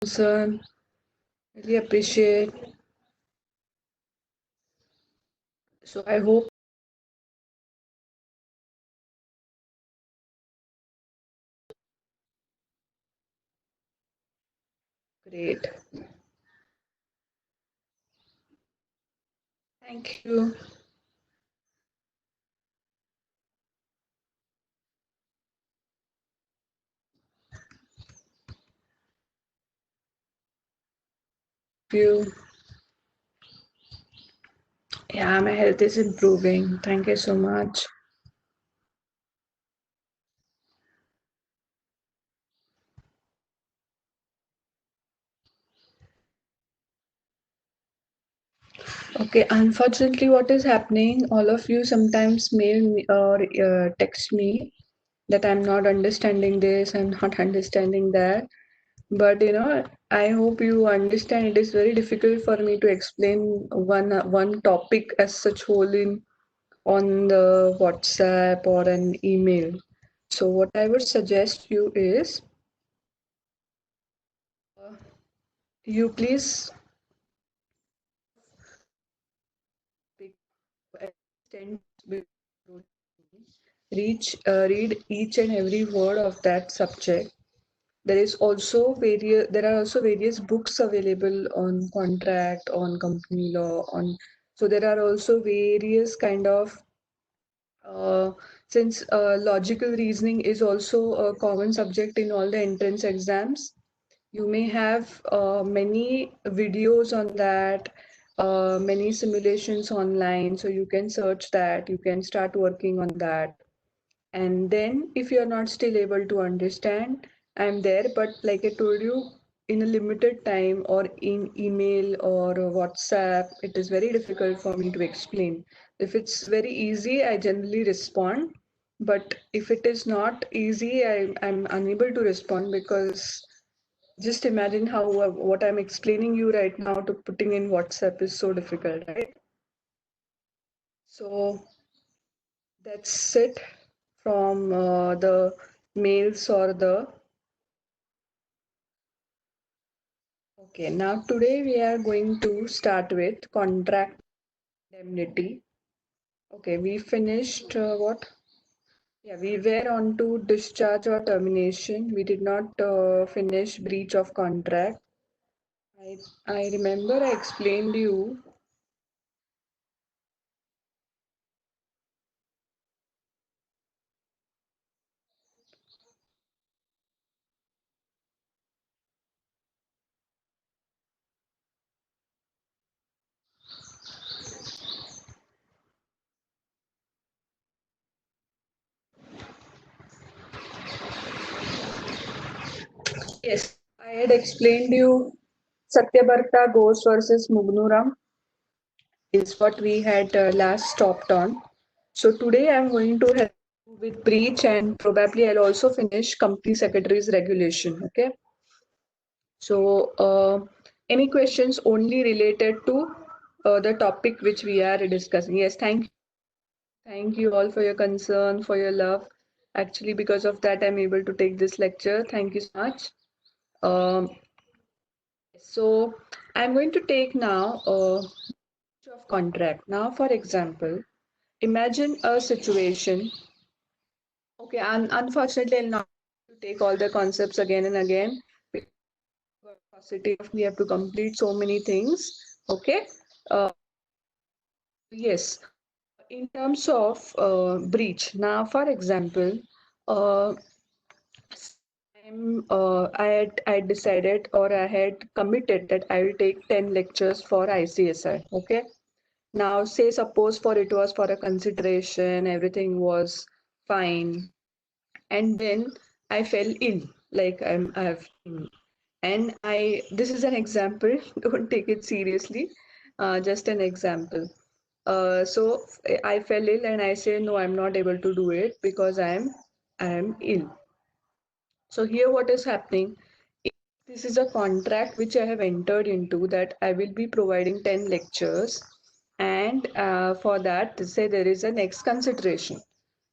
concern. Really appreciate. So I hope great. Thank you. You. Yeah, my health is improving. Thank you so much. Okay, unfortunately, what is happening, all of you sometimes mail me or text me that I'm not understanding this, I'm not understanding that. But I hope you understand it is very difficult for me to explain one topic as such whole in on the WhatsApp or an email. So what I would suggest you is you please read each and every word of that subject. There are also various books available on contract, on company law, on so there are also various kind of since logical reasoning is also a common subject in all the entrance exams. You may have many videos on that, many simulations online, so you can search that, you can start working on that. And then if you're not still able to understand, I'm there, but like I told you, in a limited time or in email or WhatsApp, it is very difficult for me to explain. If it's very easy, I generally respond. But if it is not easy, I'm unable to respond because just imagine how what I'm explaining you right now to putting in WhatsApp is so difficult, right? So that's it from the mails or the. Okay, now today we are going to start with contract indemnity. Okay, we finished what? Yeah, we were on to discharge or termination. We did not finish breach of contract. I remember I explained you. Yes, I had explained you Satyabarta Ghosh versus Mugnuram is what we had last stopped on. So today I'm going to help you with breach and probably I'll also finish company secretary's regulation. Okay. So any questions only related to the topic which we are discussing? Yes, thank you all for your concern, for your love. Actually, because of that, I'm able to take this lecture. Thank you so much. Um, so I'm going to take now of contract. Now, for example, imagine a situation. Okay, unfortunately, I'll not take all the concepts again and again. Capacity of we have to complete so many things. Okay. Uh, yes. In terms of breach, now, for example, uh, I decided or I had committed that I will take 10 lectures for ICSI. Okay. Now, say suppose for it was for a consideration, everything was fine, and then I fell ill. Like I have, and this is an example. Don't take it seriously. Just an example. So I fell ill, and I say no, I'm not able to do it because I am ill. So here, what is happening? This is a contract which I have entered into that I will be providing 10 lectures, and for that, say there is a next consideration.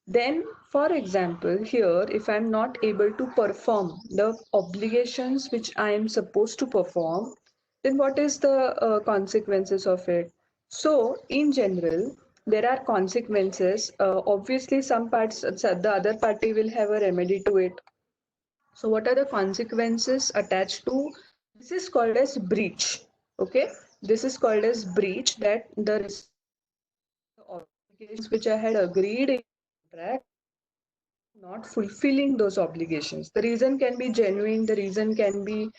Then, for example, here, if I'm not able to perform the obligations which I am supposed to perform, then what is the consequences of it? So, in general, there are consequences. Obviously, some parts, the other party will have a remedy to it. So, what are the consequences attached to this? Is called as breach. Okay, this is called as breach, that the obligations which I had agreed in contract, not fulfilling those obligations. The reason can be genuine, the reason can be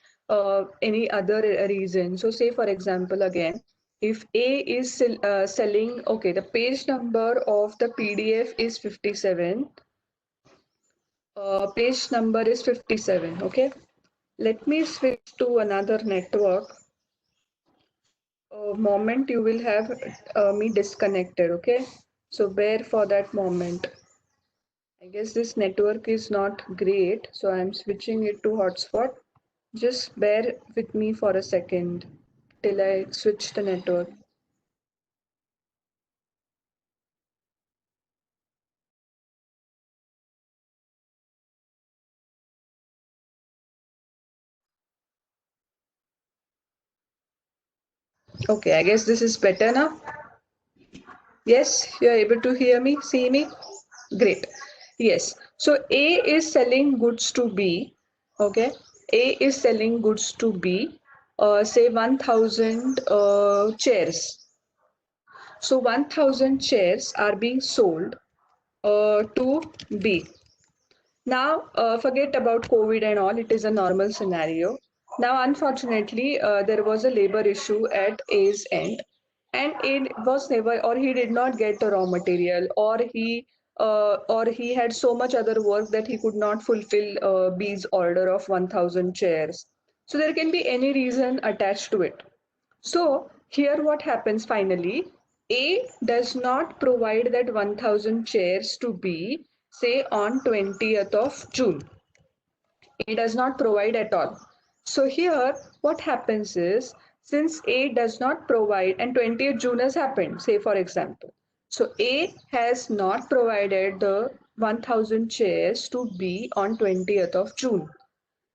any other reason. So, say for example, again, if A is selling, okay, the page number of the PDF is 57, page number is 57, okay. Let me switch to another network. A moment you will have me disconnected, okay. So, bear for that moment. I guess this network is not great, so I'm switching it to hotspot. Just bear with me for a second till I switch the network. Okay, I guess this is better now. Yes, you're able to hear me, see me? Great. Yes. So A is selling goods to B. Okay. A is selling goods to B. Say 1000 chairs. So 1000 chairs are being sold to B. Now, forget about COVID and all, it is a normal scenario. Now, unfortunately, there was a labor issue at A's end, and it was never, or he did not get the raw material, or he had so much other work that he could not fulfill B's order of 1000 chairs. So, there can be any reason attached to it. So here what happens finally, A does not provide that 1000 chairs to B, say on 20th of June. A does not provide at all. So here what happens is, since A does not provide and 20th June has happened, say for example. So A has not provided the 1000 chairs to B on 20th of June.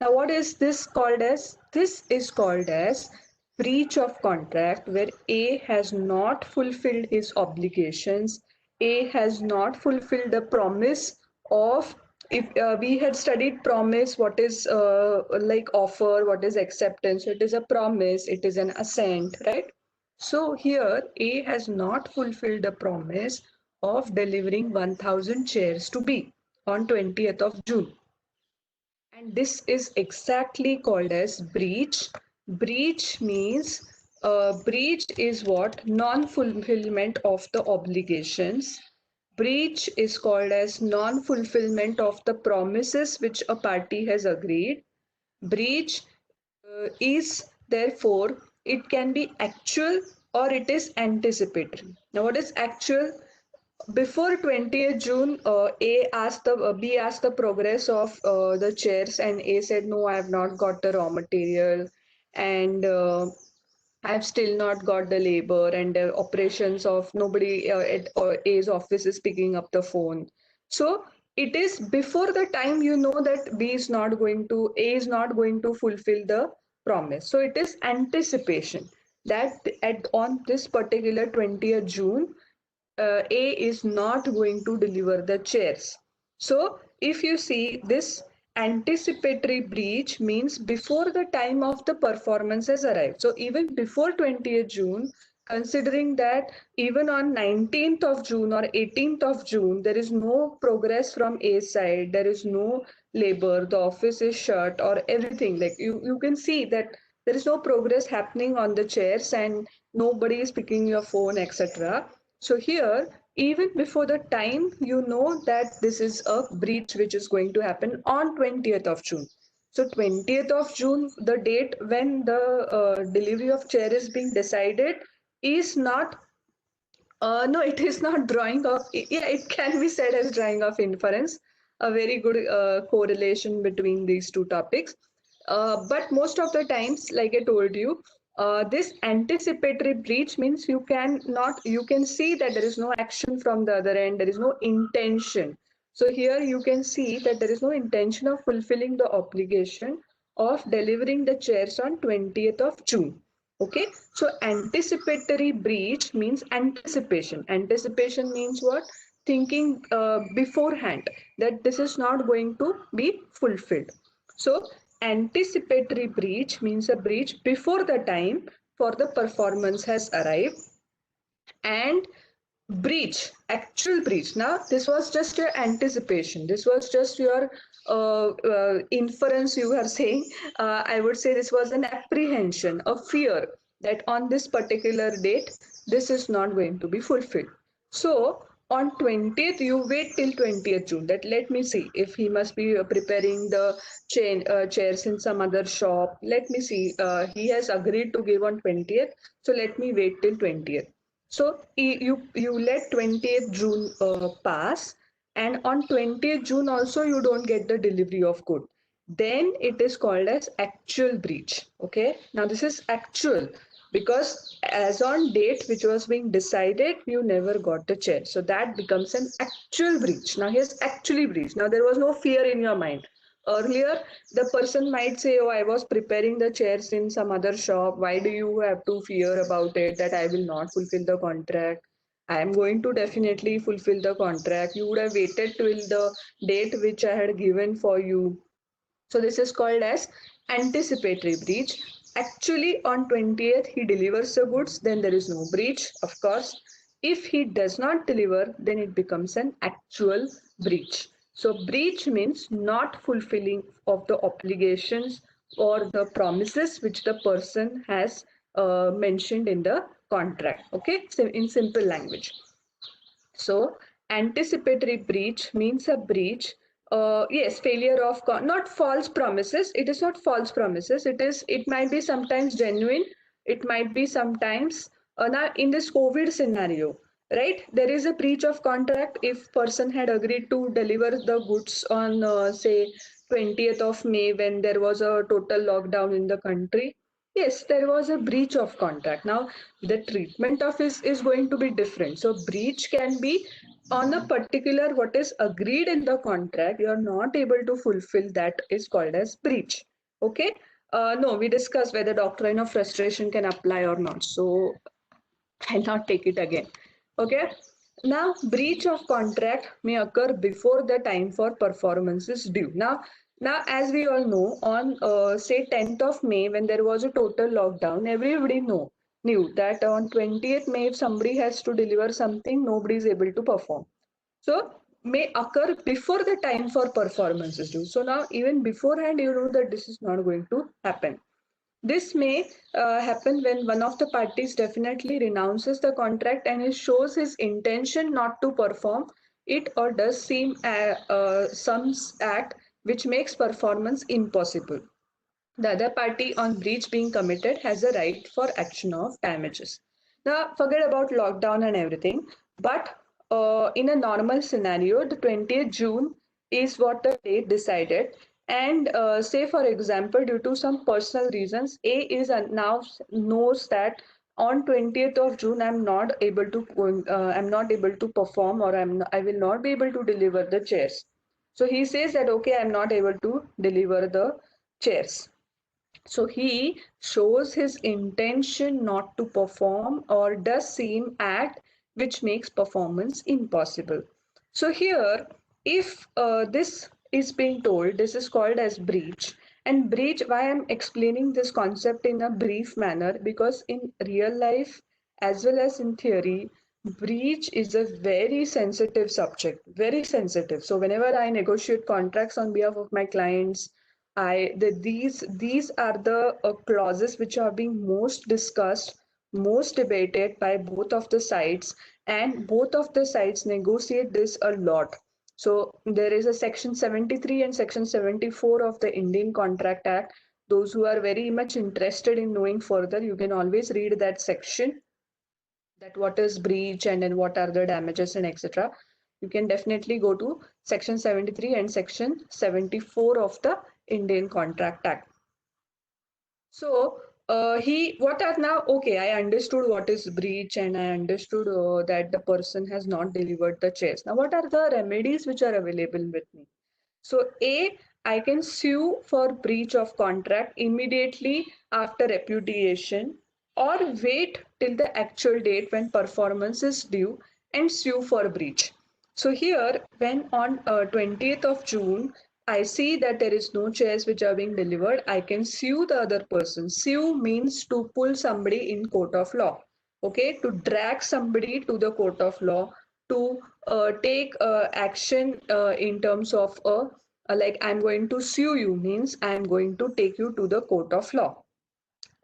Now, what is this called as? This is called as breach of contract, where A has not fulfilled his obligations. A has not fulfilled the promise of, if we had studied promise, what is like offer, what is acceptance. So it is a promise, it is an assent, right? So here A has not fulfilled the promise of delivering 1000 chairs to B on 20th of June. And this is exactly called as breach. Breach means breach is what? Non-fulfillment of the obligations. Breach is called as non-fulfillment of the promises which a party has agreed. Breach is therefore, it can be actual or it is anticipatory. Now, what is actual? Before 20th June, B asked the progress of the chairs, and A said, "No, I have not got the raw material, and I have still not got the labor and the operations of nobody at A's office is picking up the phone." So it is before the time you know that A is not going to fulfill the promise. So it is anticipation that on this particular 20th June, A is not going to deliver the chairs. So, if you see this anticipatory breach means before the time of the performance has arrived. So, even before 20th June, considering that even on 19th of June or 18th of June, there is no progress from A side, there is no labor, the office is shut or everything. Like you can see that there is no progress happening on the chairs and nobody is picking your phone, etc. So here, even before the time, you know that this is a breach which is going to happen on 20th of June. So 20th of June, the date when the delivery of chair is being decided is not, no, it is not drawing of, yeah, it can be said as drawing of inference, a very good correlation between these two topics. But most of the times, like I told you, this anticipatory breach means you can see that there is no action from the other end, there is no intention. So here you can see that there is no intention of fulfilling the obligation of delivering the chairs on 20th of June. Okay, so anticipatory breach means anticipation. Anticipation means what? Thinking beforehand that this is not going to be fulfilled. So anticipatory breach means a breach before the time for the performance has arrived, and breach, actual breach. Now this was just your anticipation, this was just your inference you are saying. I would say this was an apprehension, a fear that on this particular date this is not going to be fulfilled. So on 20th you wait till 20th June, that let me see if he must be preparing the chairs in some other shop. Let me see, he has agreed to give on 20th, so let me wait till 20th. So you let 20th June pass, and on 20th June also you don't get the delivery of good. Then it is called as actual breach. Okay. Now this is actual because as on date which was being decided, you never got the chair. So that becomes an actual breach. Now here's actually breach. Now there was no fear in your mind. Earlier, the person might say, "Oh, I was preparing the chairs in some other shop. Why do you have to fear about it that I will not fulfill the contract? I am going to definitely fulfill the contract. You would have waited till the date which I had given for you." So this is called as anticipatory breach. Actually, on 20th, he delivers the goods, then there is no breach, of course. If he does not deliver, then it becomes an actual breach. So breach means not fulfilling of the obligations or the promises which the person has mentioned in the contract. Okay, so in simple language. So anticipatory breach means a breach. Yes, failure of not false promises. It is not false promises. It is. It might be sometimes genuine. It might be sometimes. Now in this COVID scenario, right? There is a breach of contract if person had agreed to deliver the goods on say 20th of May when there was a total lockdown in the country. Yes, there was a breach of contract. Now, the treatment of is going to be different. So, breach can be on a particular what is agreed in the contract. You are not able to fulfill that is called as breach. Okay. No, we discussed whether doctrine of frustration can apply or not. So, I'll not take it again. Okay. Now, breach of contract may occur before the time for performance is due. Now, as we all know, on say 10th of May, when there was a total lockdown, everybody knew that on 20th May, if somebody has to deliver something, nobody is able to perform. So, may occur before the time for performance is due. So now, even beforehand, you know that this is not going to happen. This may happen when one of the parties definitely renounces the contract and it shows his intention not to perform it, or does seem some act which makes performance impossible. The other party on breach being committed has a right for action of damages. Now, forget about lockdown and everything, but in a normal scenario, the 20th June is what the date decided. And say, for example, due to some personal reasons, A is now knows that on 20th of June I'm not able to perform, or I will not be able to deliver the chairs. So he says that okay, I'm not able to deliver the chairs. So he shows his intention not to perform or does seem act which makes performance impossible. So here, if this is being told, this is called as breach. And breach, why I'm explaining this concept in a brief manner, because in real life as well as in theory, breach is a very sensitive subject, very sensitive. So whenever I negotiate contracts on behalf of my clients, these are the clauses which are being most discussed, most debated by both of the sides, and both of the sides negotiate this a lot. So there is a section 73 and section 74 of the Indian Contract Act. Those who are very much interested in knowing further, you can always read that section, that what is breach and then what are the damages and etc. You can definitely go to section 73 and section 74 of the Indian Contract Act. So What are now, okay, I understood what is breach, and I understood that the person has not delivered the chairs. Now, what are the remedies which are available with me? So, A, I can sue for breach of contract immediately after repudiation, or wait till the actual date when performance is due and sue for breach. So, here, when on 20th of June, I see that there is no chairs which are being delivered, I can sue the other person. Sue means to pull somebody in court of law, okay, to drag somebody to the court of law, to take action in terms of like I'm going to sue you means I'm going to take you to the court of law.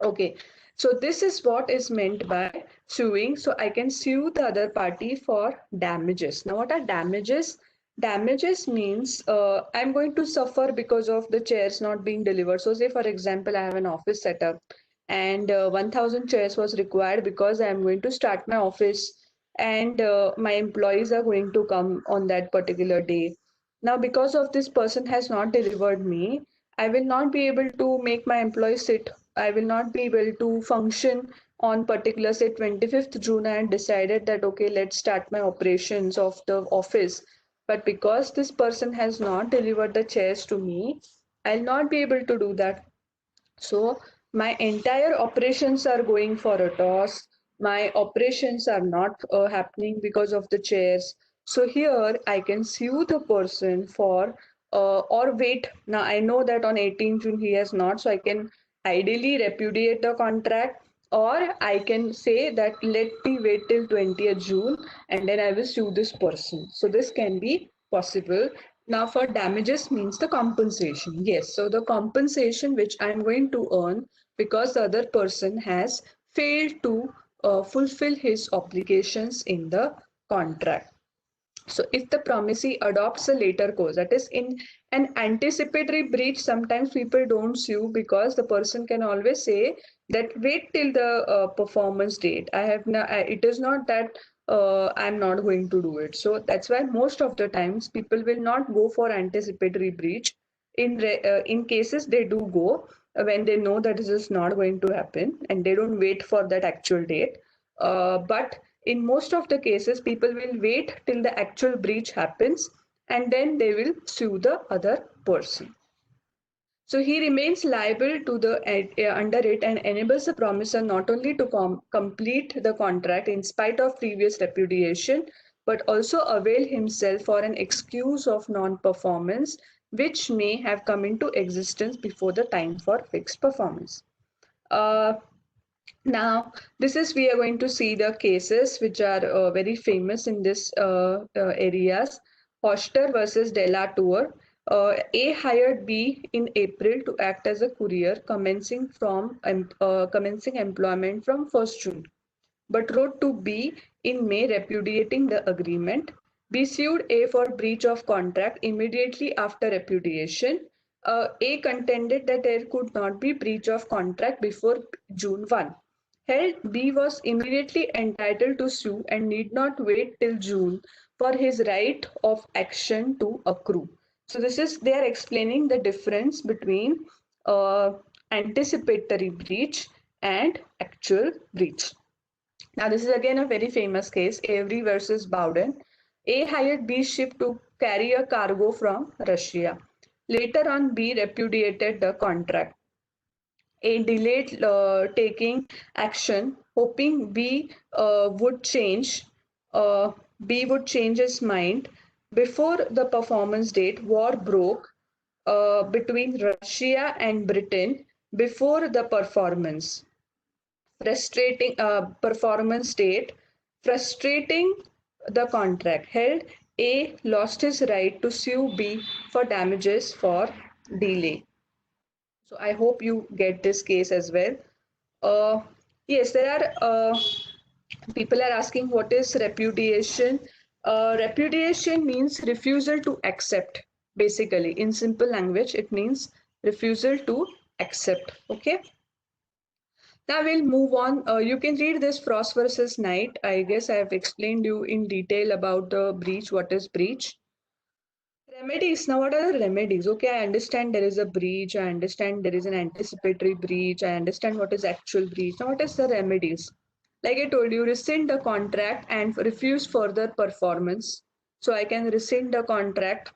Okay, so this is what is meant by suing. So I can sue the other party for damages. Now, what are damages? Damages means I'm going to suffer because of the chairs not being delivered. So, say for example, I have an office setup and 1000 chairs was required because I'm going to start my office and my employees are going to come on that particular day. Now, because of this person has not delivered me, I will not be able to make my employees sit. I will not be able to function on particular, say 25th June. I had decided that okay, let's start my operations of the office. But because this person has not delivered the chairs to me, I'll not be able to do that. So my entire operations are going for a toss. My operations are not happening because of the chairs. So here I can sue the person for or wait. Now I know that on 18th June he has not, so I can ideally repudiate the contract, or I can say that let me wait till 20th June and then I will sue this person. So this can be possible. Now, for damages means the compensation. Yes, so the compensation which I'm going to earn because the other person has failed to fulfill his obligations in the contract. So, if the promisee adopts a later course, that is, in an anticipatory breach, sometimes people don't sue because the person can always say that wait till the performance date. It is not that I'm not going to do it. So that's why most of the times people will not go for anticipatory breach. In cases they do go when they know that this is not going to happen and they don't wait for that actual date. But in most of the cases, people will wait till the actual breach happens and then they will sue the other person. So he remains liable to the under it and enables the promisor not only to complete the contract in spite of previous repudiation, but also avail himself for an excuse of non-performance which may have come into existence before the time for fixed performance. Uh, Now, this is we are going to see the cases which are very famous in this areas. Hoster versus Delatour. A hired B in April to act as a courier, commencing employment from 1st June, but wrote to B in May repudiating the agreement. B sued A for breach of contract immediately after repudiation. A contended that there could not be breach of contract before June 1. Held B was immediately entitled to sue and need not wait till June for his right of action to accrue. So this is they are explaining the difference between uh, anticipatory breach and actual breach. Now, this is again a very famous case, Avery versus Bowden. A hired B's ship to carry a cargo from Russia. Later on, B repudiated the contract. A delayed taking action, hoping would change. Uh, B would change his mind. Before the performance date, war broke between Russia and Britain before the performance frustrating performance date, frustrating the contract. Held, A lost his right to sue B for damages for delay. So I hope you get this case as well. Uh, yes, there are people are asking what is repudiation. Repudiation means refusal to accept. Basically, in simple language, it means refusal to accept. Okay. Now we'll move on. You can read this Frost versus Knight. I guess I have explained you in detail about the breach. What is breach? Remedies. Now, what are the remedies? Okay, I understand there is a breach. I understand there is an anticipatory breach. I understand what is actual breach. Now, what is the remedies? Like I told you, rescind the contract and refuse further performance. So I can rescind the contract.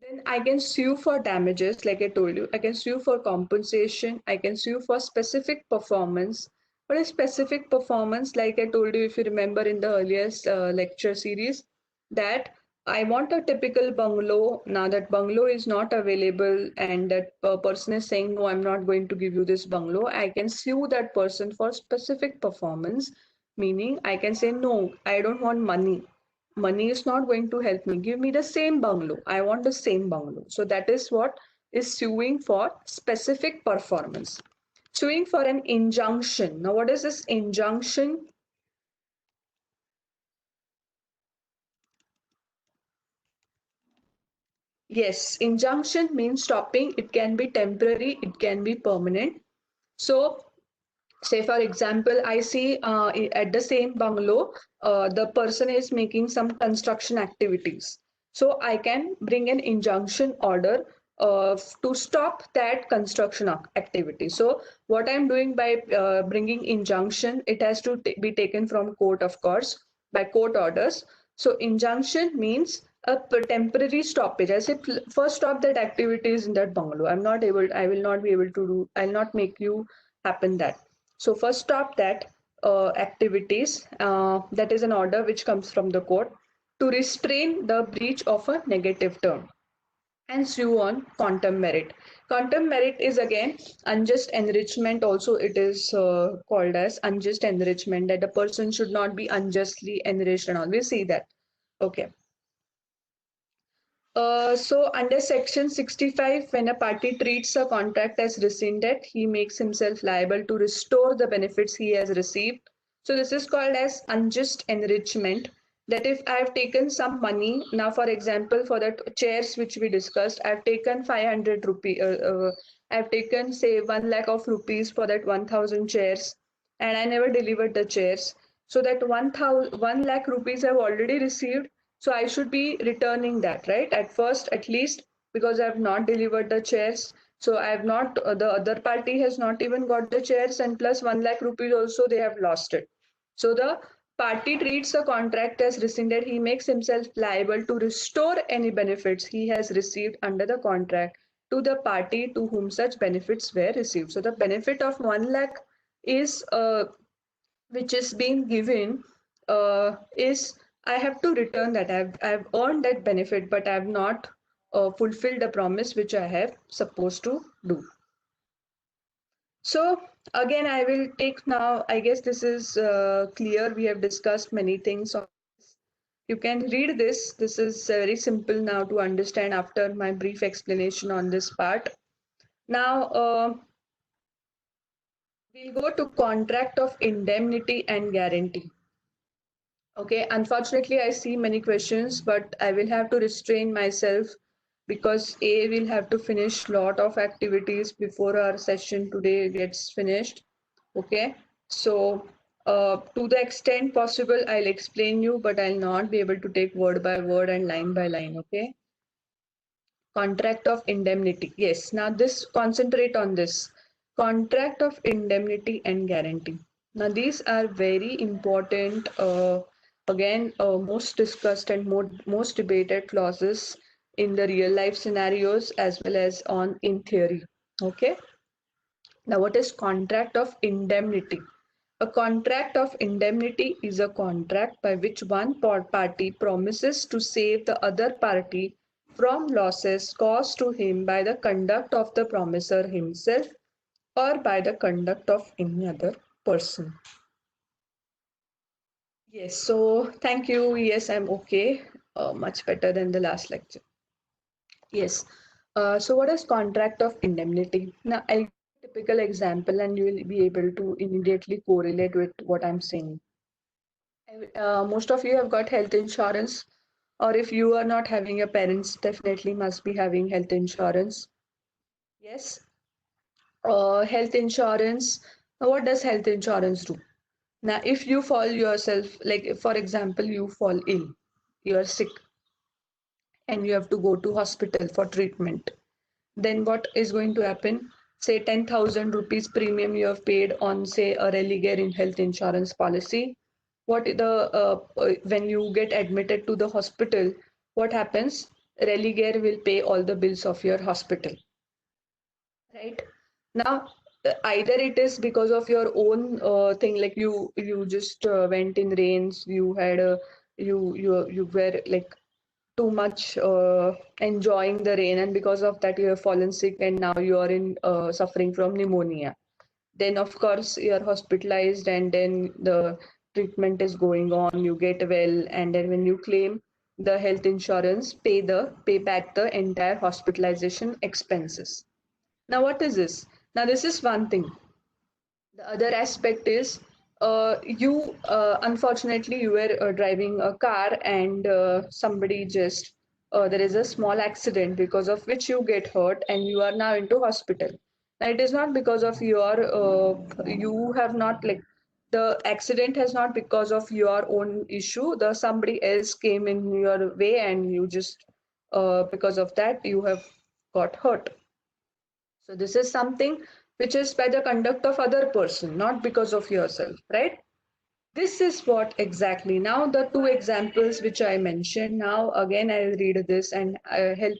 Then I can sue for damages, like I told you. I can sue for compensation. I can sue for specific performance. What is specific performance? Like I told you, if you remember in the earliest lecture series, that I want a typical bungalow. Now that bungalow is not available, and that person is saying, no, I'm not going to give you this bungalow. I can sue that person for specific performance, meaning I can say, no, I don't want money. Money is not going to help me. Give me the same bungalow. I want the same bungalow. So that is what is suing for specific performance. Suing for an injunction. Now, what is this injunction? Yes, injunction means stopping. It can be temporary, it can be permanent. So, say for example, I see at the same bungalow, the person is making some construction activities. So I can bring an injunction order to stop that construction activity. So what I'm doing by bringing injunction, it has to be taken from court, of course, by court orders. So injunction means a temporary stoppage. I say, first stop that activities in that bungalow. I will not be able to do, I'll not make you happen that. So first stop that activities. That is an order which comes from the court to restrain the breach of a negative term and sue on quantum merit. Quantum merit is again unjust enrichment. Also, it is called as unjust enrichment, that a person should not be unjustly enriched and all. We see that. Okay. So under section 65, when a party treats a contract as rescinded, he makes himself liable to restore the benefits he has received. So this is called as unjust enrichment. That if I have taken some money, now for example, for that chairs which we discussed, I have taken 500 rupee, I have taken say 1 lakh of rupees for that 1000 chairs, and I never delivered the chairs. So that 1 lakh rupees I've already received, so I should be returning that, right? At first, at least, because I have not delivered the chairs. So I have not, the other party has not even got the chairs, and plus 1 lakh rupees also they have lost it. So the party treats the contract as rescinded. He makes himself liable to restore any benefits he has received under the contract to the party to whom such benefits were received. So the benefit of 1 lakh is which is being given is I have to return that. I've earned that benefit, but I have not fulfilled the promise which I have supposed to do. So again, I will take now. I guess this is clear. We have discussed many things. You can read this. This is very simple now to understand after my brief explanation on this part. Now we'll go to contract of indemnity and guarantee. Okay, unfortunately, I see many questions, but I will have to restrain myself because A will have to finish lot of activities before our session today gets finished. Okay, so to the extent possible, I'll explain you, but I'll not be able to take word by word and line by line. Okay, contract of indemnity. Yes, now this concentrate on this contract of indemnity and guarantee. Now these are very important. Again, most discussed and most debated clauses in the real life scenarios as well as on in theory. Okay. Now, what is contract of indemnity? A contract of indemnity is a contract by which one party promises to save the other party from losses caused to him by the conduct of the promisor himself or by the conduct of any other person. Yes, so thank you. Yes, I'm okay. Much better than the last lecture. Yes. So what is contract of indemnity? Now, I'll give a typical example and you will be able to immediately correlate with what I'm saying. Most of you have got health insurance, or if you are not having, your parents definitely must be having health insurance. Yes. Health insurance. Now, what does health insurance do? Now, if you fall yourself, like for example, you fall ill, you are sick, and you have to go to hospital for treatment. Then what is going to happen? Say 10,000 rupees premium you have paid on, say, a Religare in health insurance policy. When you get admitted to the hospital, what happens? Religare will pay all the bills of your hospital, right? Now, either it is because of your own thing, like you just went in rains, you were like too much enjoying the rain, and because of that you have fallen sick, and now you are in suffering from pneumonia. Then of course you are hospitalized, and then the treatment is going on, you get well, and then when you claim, the health insurance pay back the entire hospitalization expenses. Now what is this? Now this is one thing. The other aspect is, you unfortunately you were driving a car, and somebody just there is a small accident because of which you get hurt and you are now into hospital. Now it is not because of your you have not like the accident has not because of your own issue. The somebody else came in your way, and you just because of that you have got hurt. So this is something which is by the conduct of other person, not because of yourself, right? This is what exactly. Now the two examples which I mentioned. Now again I'll read this and help.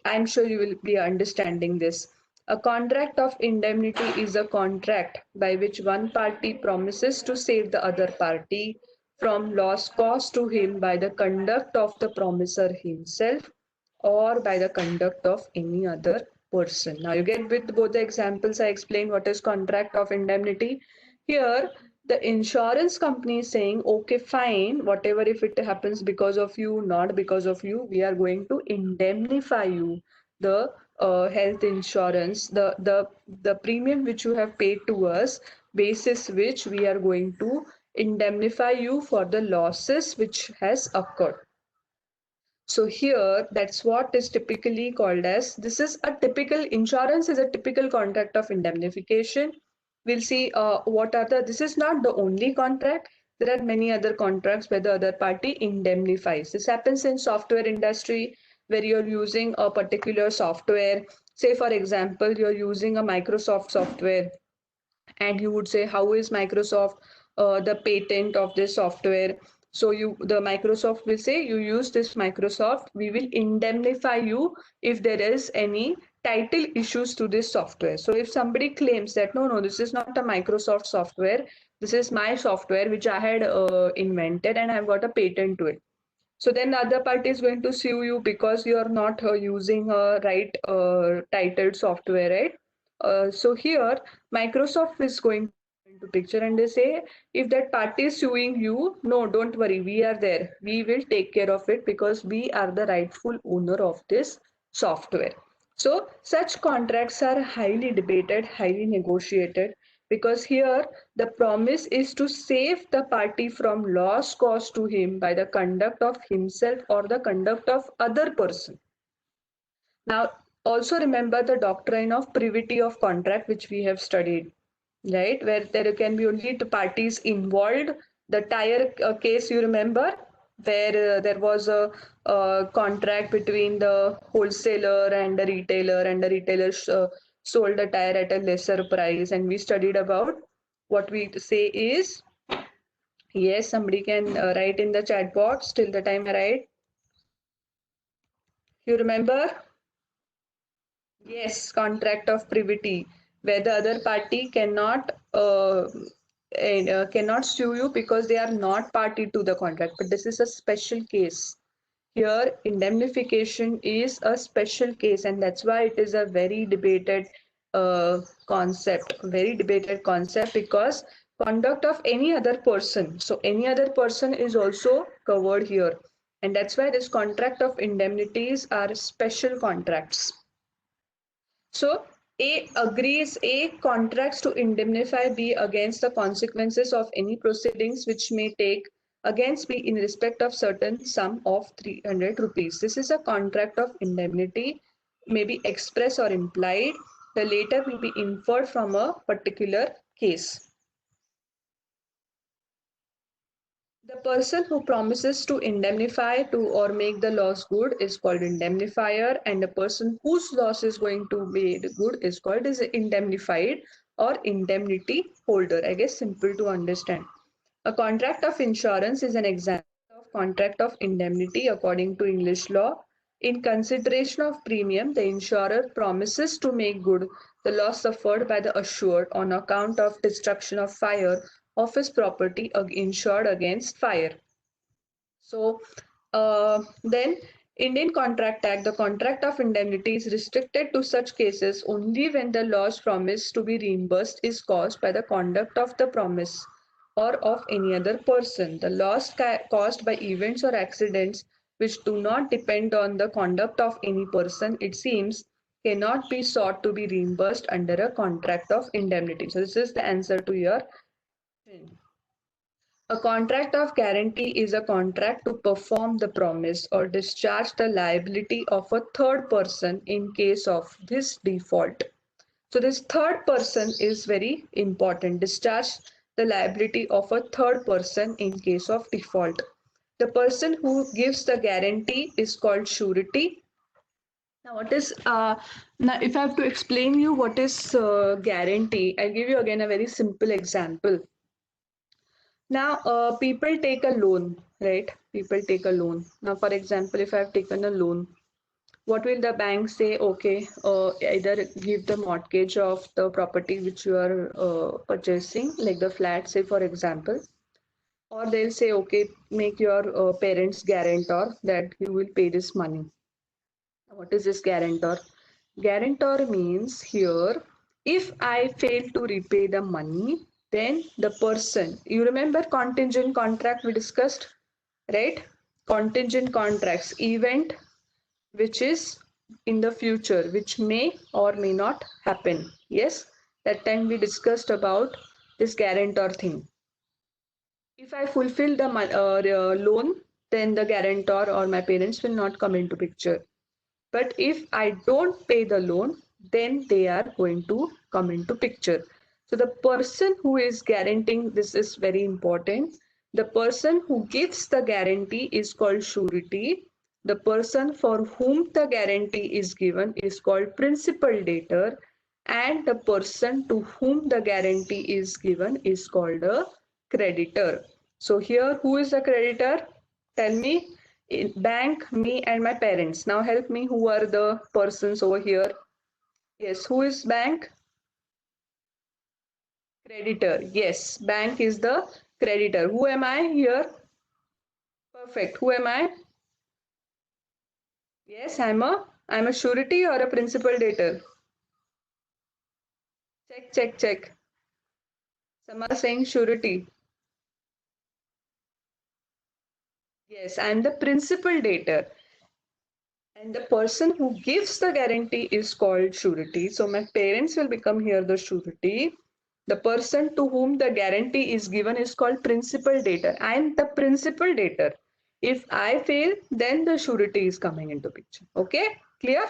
I'm sure you will be understanding this. A contract of indemnity is a contract by which one party promises to save the other party from loss caused to him by the conduct of the promiser himself or by the conduct of any other person. Now you get with both the examples I explained what is contract of indemnity. Here the insurance company is saying, okay, fine, whatever if it happens because of you, not because of you, we are going to indemnify you. The health insurance, the premium which you have paid to us, basis which we are going to indemnify you for the losses which has occurred. So here, that's what is typically called as, this is a typical, insurance is a typical contract of indemnification. We'll see what are the, this is not the only contract. There are many other contracts where the other party indemnifies. This happens in software industry where you're using a particular software. Say for example, you're using a Microsoft software, and you would say, how is Microsoft the patent of this software? So the Microsoft will say, you use this Microsoft, we will indemnify you if there is any title issues to this software. So if somebody claims that no, this is not a Microsoft software, this is my software which I had invented and I've got a patent to it. So then the other party is going to sue you because you are not using a right titled software, right? So here Microsoft is going into picture, and they say, if that party is suing you, no, don't worry, we are there. We will take care of it because we are the rightful owner of this software. So such contracts are highly debated, highly negotiated, because here the promise is to save the party from loss caused to him by the conduct of himself or the conduct of other person. Now, also remember the doctrine of privity of contract, which we have studied, right? Where there can be only two parties involved. The tire case, you remember, where there was a contract between the wholesaler and the retailer, and the retailer sold the tire at a lesser price. And we studied about what we say is, yes, somebody can write in the chat box till the time I write. You remember? Yes, contract of privity, where the other party cannot sue you because they are not party to the contract. But this is a special case. Here, indemnification is a special case, and that's why it is a very debated concept. Very debated concept because conduct of any other person. So any other person is also covered here, and that's why this contract of indemnities are special contracts. So A agrees, A contracts to indemnify B against the consequences of any proceedings which may take against B in respect of certain sum of 300 rupees. This is a contract of indemnity, may be express or implied. The later will be inferred from a particular case. The person who promises to indemnify to or make the loss good is called indemnifier, and the person whose loss is going to be good is called is indemnified or indemnity holder. I guess simple to understand. A contract of insurance is an example of contract of indemnity according to English law. In consideration of premium, the insurer promises to make good the loss suffered by the assured on account of destruction of fire of his property insured against fire. So then Indian Contract Act, the contract of indemnity is restricted to such cases only when the loss promised to be reimbursed is caused by the conduct of the promise or of any other person. The loss caused by events or accidents which do not depend on the conduct of any person, it seems, cannot be sought to be reimbursed under a contract of indemnity. So this is the answer to your question. A contract of guarantee is a contract to perform the promise or discharge the liability of a third person in case of this default. So, this third person is very important. Discharge the liability of a third person in case of default. The person who gives the guarantee is called surety. Now, what is now? If I have to explain you what is guarantee, I'll give you again a very simple example. Now, people take a loan, right? People take a loan. Now, for example, if I've taken a loan, what will the bank say? Okay, either give the mortgage of the property which you are purchasing, like the flat, say for example, or they'll say, okay, make your parents guarantor that you will pay this money. What is this guarantor? Guarantor means here, if I fail to repay the money, then the person, you remember contingent contract we discussed, right? Contingent contracts, event which is in the future, which may or may not happen. Yes, that time we discussed about this guarantor thing. If I fulfill the loan, then the guarantor or my parents will not come into picture. But if I don't pay the loan, then they are going to come into picture. So the person who is guaranteeing, this is very important. The person who gives the guarantee is called surety. The person for whom the guarantee is given is called principal debtor. And the person to whom the guarantee is given is called a creditor. So here, who is the creditor? Tell me. Bank, me, and my parents. Now help me. Who are the persons over here? Yes, who is bank? Creditor. Yes, bank is the creditor. Who am I here? Perfect. Who am I? Yes, I'm a surety or a principal debtor. Check, check, check. Some are saying surety. Yes, I'm the principal debtor. And the person who gives the guarantee is called surety. So my parents will become here the surety. The person to whom the guarantee is given is called principal debtor. I am the principal debtor. If I fail, then the surety is coming into picture. Okay, clear?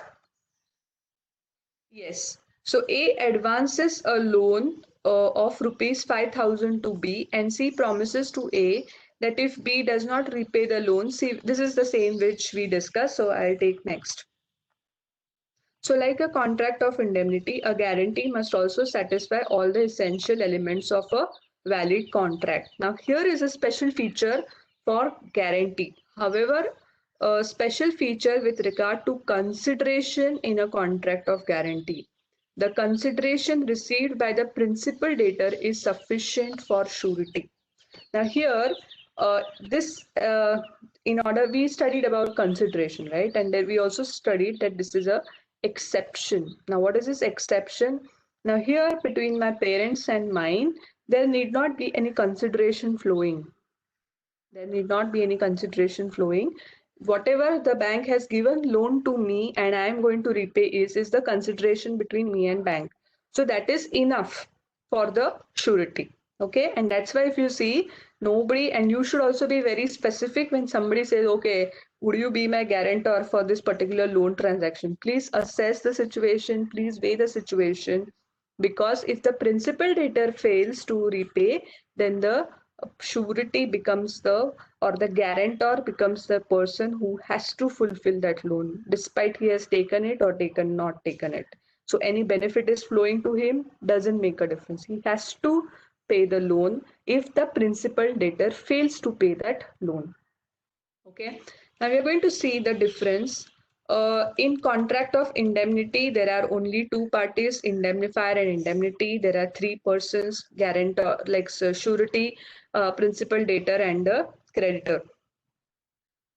Yes. So A advances a loan of rupees 5,000 to B, and C promises to A that if B does not repay the loan, see, this is the same which we discussed. So I'll take next. So, like a contract of indemnity, a guarantee must also satisfy all the essential elements of a valid contract. Now, here is a special feature for guarantee. However, a special feature with regard to consideration in a contract of guarantee. The consideration received by the principal debtor is sufficient for surety. Now here, this in order we studied about consideration, right? And then we also studied that this is a exception. Now, what is this exception? Now here, between my parents and mine, there need not be any consideration flowing. There need not be any consideration flowing. Whatever the bank has given loan to me and I am going to repay is the consideration between me and bank. So that is enough for the surety. Okay, and that's why if you see nobody, and you should also be very specific when somebody says, okay, would you be my guarantor for this particular loan transaction? Please assess the situation, please weigh the situation, because if the principal debtor fails to repay, then the surety becomes the guarantor becomes the person who has to fulfill that loan, despite he has taken it or not taken it. So any benefit is flowing to him doesn't make a difference. He has to pay the loan if the principal debtor fails to pay that loan. Okay, now we are going to see the difference. In contract of indemnity, there are only two parties, indemnifier and indemnity. There are three persons, guarantor, like surety, principal debtor, and the creditor.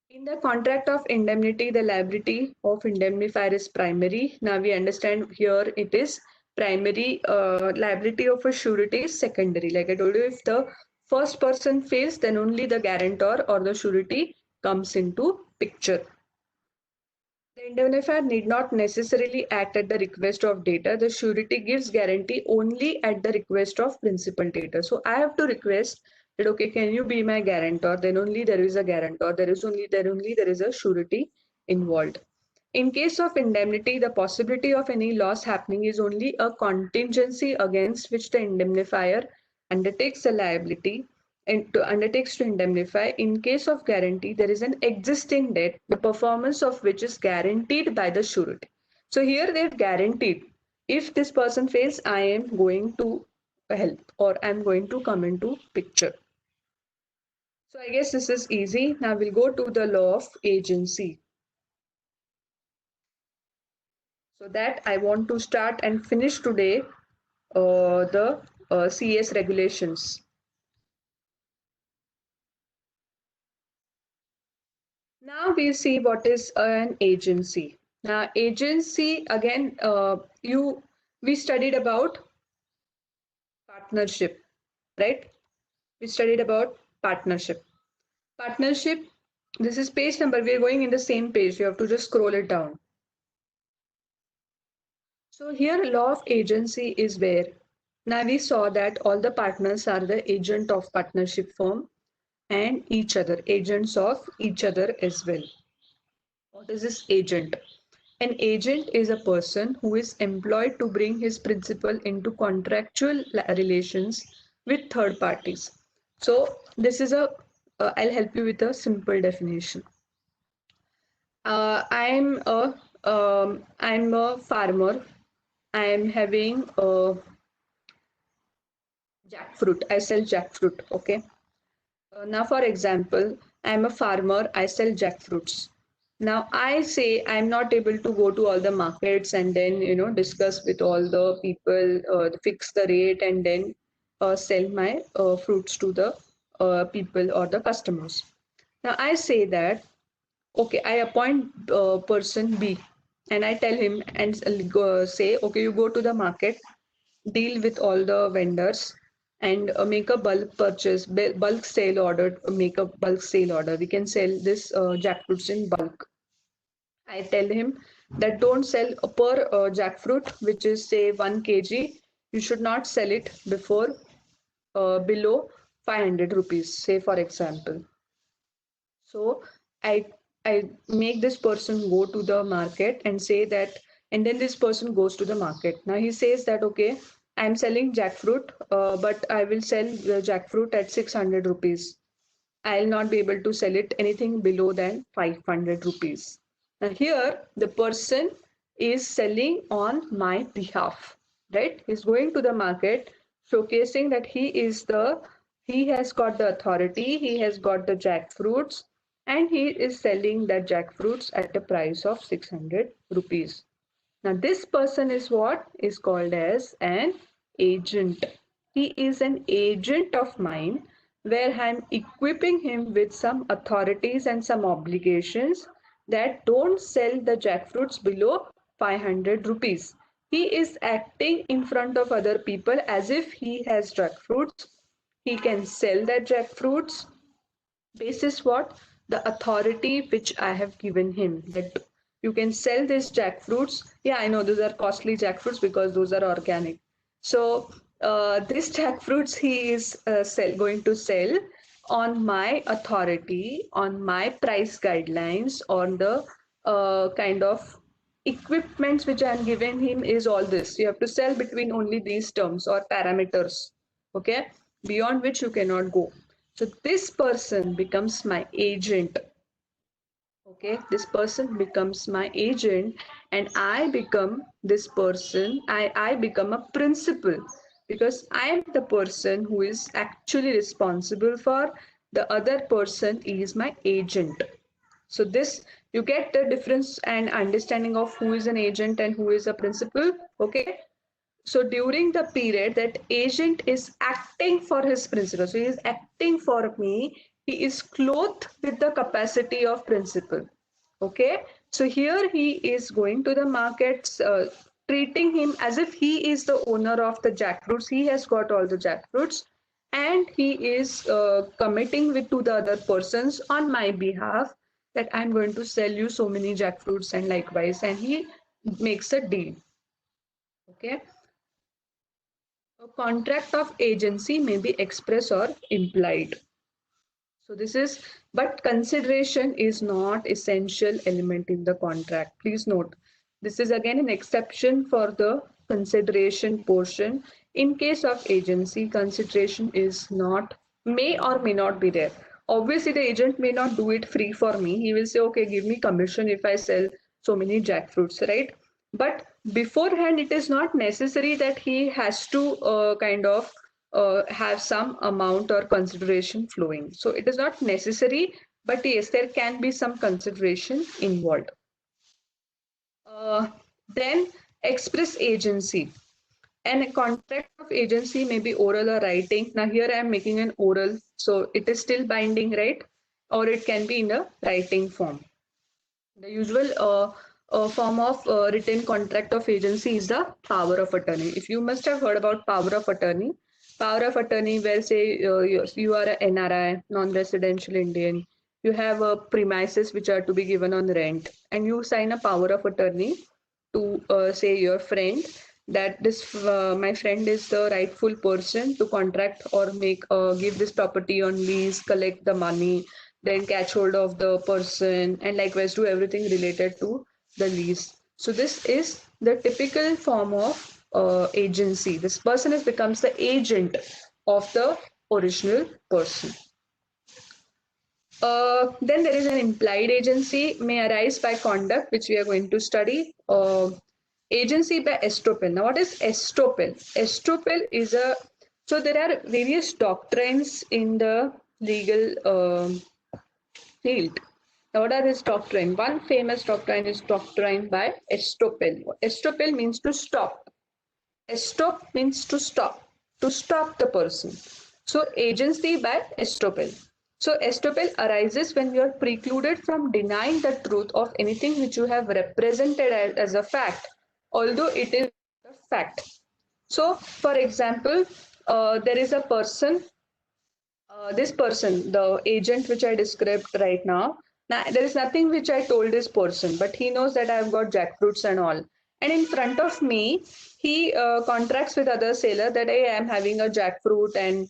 In the contract of indemnity, the liability of indemnifier is primary. Now we understand here it is primary. Liability of a surety is secondary. Like I told you, if the first person fails, then only the guarantor or the surety comes into picture. The indemnifier need not necessarily act at the request of debtor. The surety gives guarantee only at the request of principal debtor. So I have to request that, okay, can you be my guarantor? Then only there is a guarantor. There is a surety involved. In case of indemnity, the possibility of any loss happening is only a contingency against which the indemnifier undertakes a liability and undertakes to indemnify. In case of guarantee, there is an existing debt, the performance of which is guaranteed by the surety. So here they've guaranteed, if this person fails, I am going to help or I'm going to come into picture. So I guess this is easy. Now we'll go to the law of agency. So that I want to start and finish today the CS regulations. Now we see what is an agency. Now agency again, we studied about partnership, right? We studied about partnership. Partnership. This is page number. We are going in the same page. You have to just scroll it down. So here law of agency is where now we saw that all the partners are the agent of partnership firm and each other, agents of each other as well. What is this agent? An agent is a person who is employed to bring his principal into contractual relations with third parties. So this is I'll help you with a simple definition. I'm a farmer. I am having jackfruit. I sell jackfruit. Okay. Now, for example, I'm a farmer, I sell jackfruits. Now, I say I'm not able to go to all the markets and then, discuss with all the people, fix the rate and then sell my fruits to the people or the customers. Now, I say that, okay, I appoint person B and I tell him and say, okay, you go to the market, deal with all the vendors and make a bulk purchase, bulk sale order, make a bulk sale order. We can sell this jackfruits in bulk. I tell him that don't sell per jackfruit, which is say 1 kg. You should not sell it before below 500 rupees, say for example. So I make this person go to the market and say that, and then this person goes to the market. Now he says that, okay, I'm selling jackfruit, but I will sell the jackfruit at 600 rupees. I'll not be able to sell it anything below than 500 rupees. Now here the person is selling on my behalf, right? He's going to the market showcasing that he has got the authority, he has got the jackfruits, and he is selling that jackfruits at a price of 600 rupees. Now this person is what is called as an agent. He is an agent of mine where I am equipping him with some authorities and some obligations that don't sell the jackfruits below 500 rupees. He is acting in front of other people as if he has jackfruits. He can sell that jackfruits. Basis what? The authority which I have given him, that you can sell these jackfruits. Yeah, I know those are costly jackfruits because those are organic. So this jackfruits he is going to sell on my authority, on my price guidelines, on the kind of equipments which I am giving him is all this. You have to sell between only these terms or parameters. Okay, beyond which you cannot go. So this person becomes my agent. Okay, this person becomes my agent, and I become this person. I become a principal because I am the person who is actually responsible for, the other person is my agent. So this, you get the difference and understanding of who is an agent and who is a principal. Okay. So during the period that agent is acting for his principal, so he is acting for me, he is clothed with the capacity of principal. Okay, so here he is going to the markets, treating him as if he is the owner of the jackfruits. He has got all the jackfruits, and he is committing with to the other persons on my behalf that I'm going to sell you so many jackfruits and likewise, and he makes a deal. Okay, a contract of agency may be express or implied. So this is, but consideration is not essential element in the contract. Please note, this is again an exception for the consideration portion. In case of agency, consideration is not, may or may not be there. Obviously, the agent may not do it free for me. He will say, okay, give me commission if I sell so many jackfruits, right? But beforehand, it is not necessary that he has to kind of have some amount or consideration flowing. So it is not necessary, but yes, there can be some consideration involved. Then express agency. And a contract of agency may be oral or writing. Now here I am making an oral, so it is still binding, right? Or it can be in a writing form. The usual form of written contract of agency is the power of attorney. If you must have heard about power of attorney where say you are a NRI, non-residential Indian, you have premises which are to be given on rent, and you sign a power of attorney to say your friend that this my friend is the rightful person to contract or make give this property on lease, collect the money, then catch hold of the person, and likewise do everything related to the lease. So this is the typical form of agency. This person is becomes the agent of the original person. Then there is an implied agency may arise by conduct, which we are going to study. Agency by estoppel. Now, what is estoppel? Estoppel is a, so there are various doctrines in the legal field. Now, what are these doctrine? One famous doctrine is doctrine by estoppel. Estoppel means to stop. Estop means to stop the person. So agency by estoppel. So estoppel arises when you are precluded from denying the truth of anything which you have represented as a fact, although it is a fact. So, for example, there is a person, this person, the agent which I described right now. Now, there is nothing which I told this person, but he knows that I've got jackfruits and all. And in front of me, he contracts with other seller that I am having a jackfruit and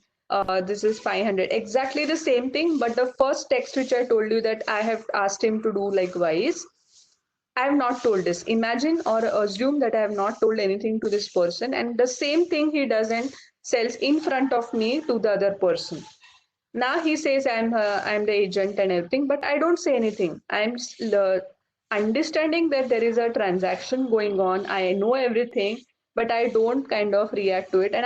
this is 500. Exactly the same thing, but the first text which I told you that I have asked him to do likewise, I have not told this. Imagine or assume that I have not told anything to this person, and the same thing he does and sells in front of me to the other person. Now he says I'm the agent and everything, but I don't say anything. I'm understanding that there is a transaction going on. I know everything, but I don't kind of react to it. And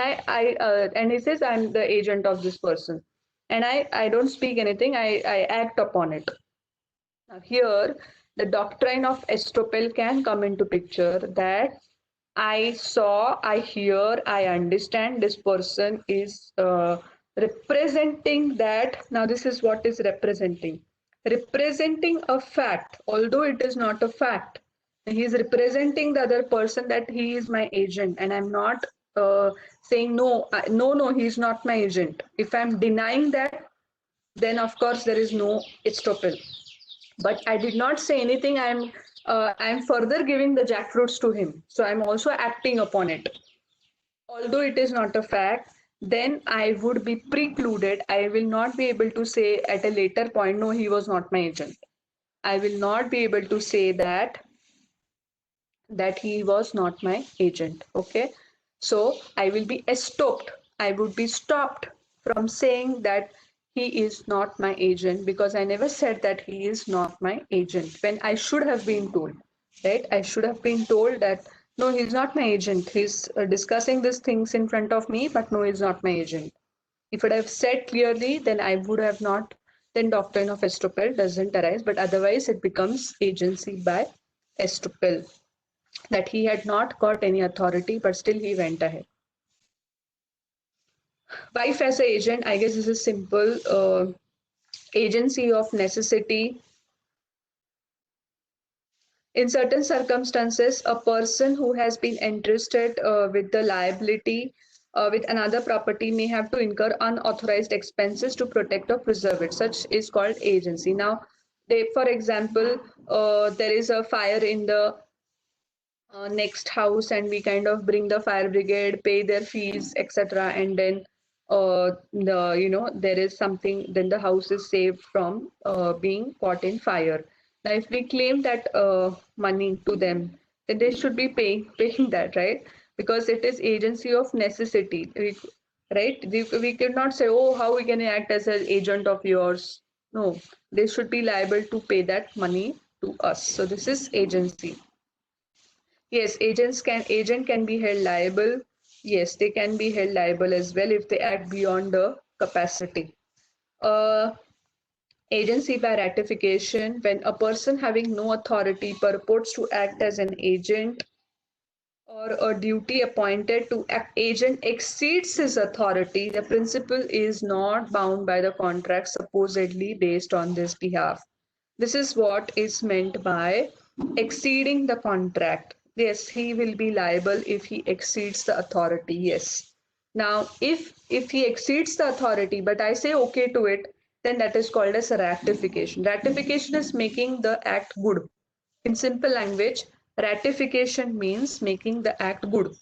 and he says I'm the agent of this person, and I don't speak anything. I act upon it. Now here, the doctrine of estoppel can come into picture that I saw, I hear, I understand this person is representing that. Now, this is what is representing. Representing a fact, although it is not a fact. He is representing the other person that he is my agent, and I'm not saying no, no, he is not my agent. If I'm denying that, then of course there is no estoppel. But I did not say anything. I'm further giving the jackfruits to him, so I'm also acting upon it. Although it is not a fact, then I would be precluded. I will not be able to say at a later point, no, he was not my agent. I will not be able to say that he was not my agent. Okay, so I will be stopped. I would be stopped from saying that he is not my agent, because I never said that he is not my agent when I should have been told, right? I should have been told that no, he's not my agent. He's discussing these things in front of me, but no, he's not my agent. If it have said clearly, then I would have not, then doctrine of estoppel doesn't arise, but otherwise it becomes agency by estoppel, that he had not got any authority, but still he went ahead. Wife as an agent, I guess this is simple. Agency of necessity. In certain circumstances, a person who has been entrusted with the liability with another property may have to incur unauthorized expenses to protect or preserve it. Such is called agency. Now, they, for example, there is a fire in the next house, and we kind of bring the fire brigade, pay their fees, etc., and then there is something, then the house is saved from being caught in fire. Now if we claim that money to them, then they should be paying that, right? Because it is agency of necessity, right? We cannot say, oh, how we can act as an agent of yours. No, they should be liable to pay that money to us. So this is agency. Yes, agent can be held liable. Yes, they can be held liable as well if they act beyond the capacity. Uh, Agency by ratification, when a person having no authority purports to act as an agent, or a duty appointed to act agent exceeds his authority, the principal is not bound by the contract supposedly based on this behalf. This is what is meant by exceeding the contract. Yes, he will be liable if he exceeds the authority. Yes. Now, if he exceeds the authority, but I say okay to it, then that is called as a ratification. Ratification is making the act good. In simple language, ratification means making the act good.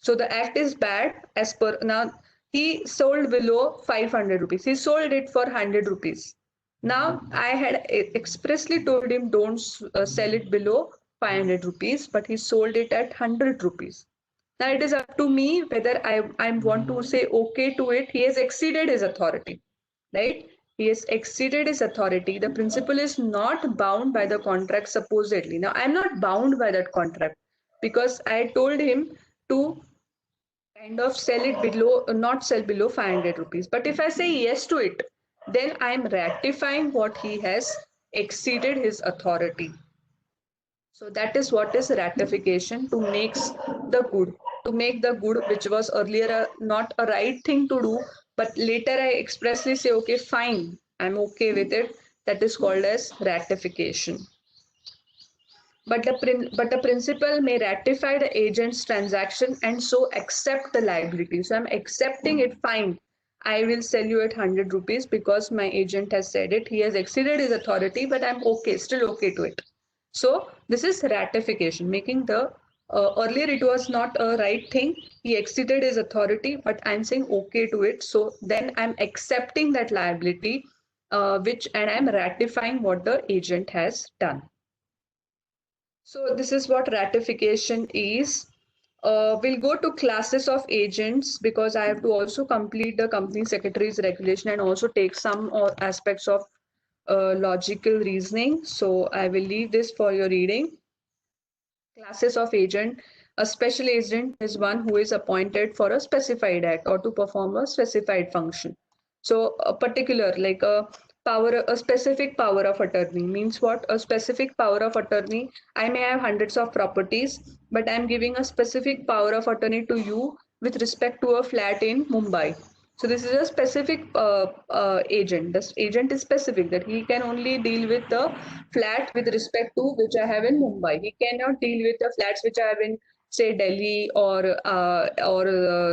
So the act is bad as per now. He sold below 500 rupees. He sold it for 100 rupees. Now I had expressly told him don't sell it below 500 rupees, but he sold it at 100 rupees. Now it is up to me whether I want to say okay to it. He has exceeded his authority, right? He has exceeded his authority. The principal is not bound by the contract supposedly. Now I'm not bound by that contract because I told him to kind of sell it below, not sell below 500 rupees. But if I say yes to it, then I'm ratifying what he has exceeded his authority. So that is what is ratification, to make the good, to make the good, which was earlier not a right thing to do, but later I expressly say, okay, fine, I'm okay with it. That is called as ratification. But the principal may ratify the agent's transaction and so accept the liability. So I'm accepting it, fine. I will sell you at 100 rupees because my agent has said it. He has exceeded his authority, but I'm okay, still okay to it. So this is ratification, making the earlier it was not a right thing. He exceeded his authority, but I'm saying okay to it. So then I'm accepting that liability, and I'm ratifying what the agent has done. So this is what ratification is. We'll go to classes of agents because I have to also complete the company secretary's regulation and also take some aspects of logical reasoning. So I will leave this for your reading. Classes of agent. A special agent is one who is appointed for a specified act or to perform a specified function. So a particular, like a specific power of attorney means what? A specific power of attorney. I may have hundreds of properties, but I'm giving a specific power of attorney to you with respect to a flat in Mumbai. So this is a specific agent. This agent is specific that he can only deal with the flat with respect to which I have in Mumbai. He cannot deal with the flats which I have in, say, Delhi or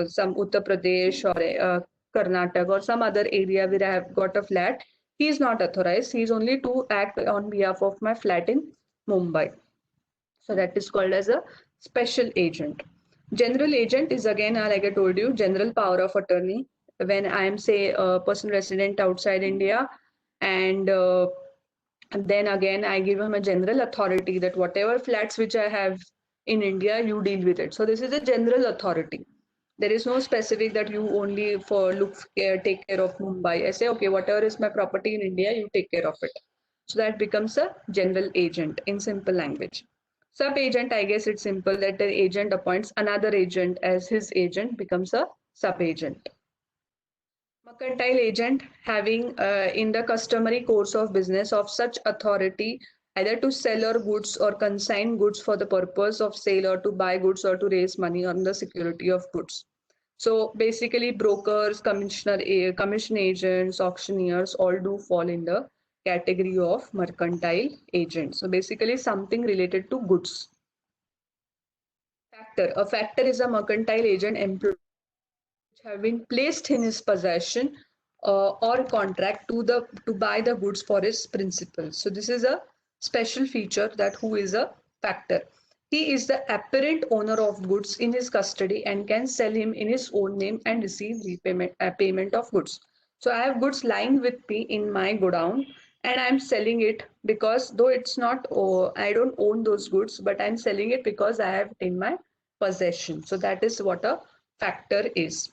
some Uttar Pradesh or Karnataka or some other area where I have got a flat. He is not authorized. He is only to act on behalf of my flat in Mumbai. So that is called as a special agent. General agent is again, like I told you, general power of attorney. When I am, say, a person resident outside India, and then again I give him a general authority that whatever flats which I have in India, you deal with it. So this is a general authority. There is no specific that you only for take care of Mumbai. I say, okay, whatever is my property in India, you take care of it. So that becomes a general agent in simple language. Sub agent, I guess it's simple that the agent appoints another agent as his agent becomes a sub agent. Mercantile agent having in the customary course of business of such authority either to sell or goods or consign goods for the purpose of sale or to buy goods or to raise money on the security of goods. So basically brokers, commission agents, auctioneers all do fall in the category of mercantile agent. So basically something related to goods. Factor. A factor is a mercantile agent employed which have been placed in his possession or contract to buy the goods for his principal. So this is a special feature that who is a factor. He is the apparent owner of goods in his custody and can sell him in his own name and receive repayment payment of goods. So I have goods lying with me in my godown and I'm selling it because though it's not I don't own those goods, but I'm selling it because I have it in my possession. So that is what a factor is.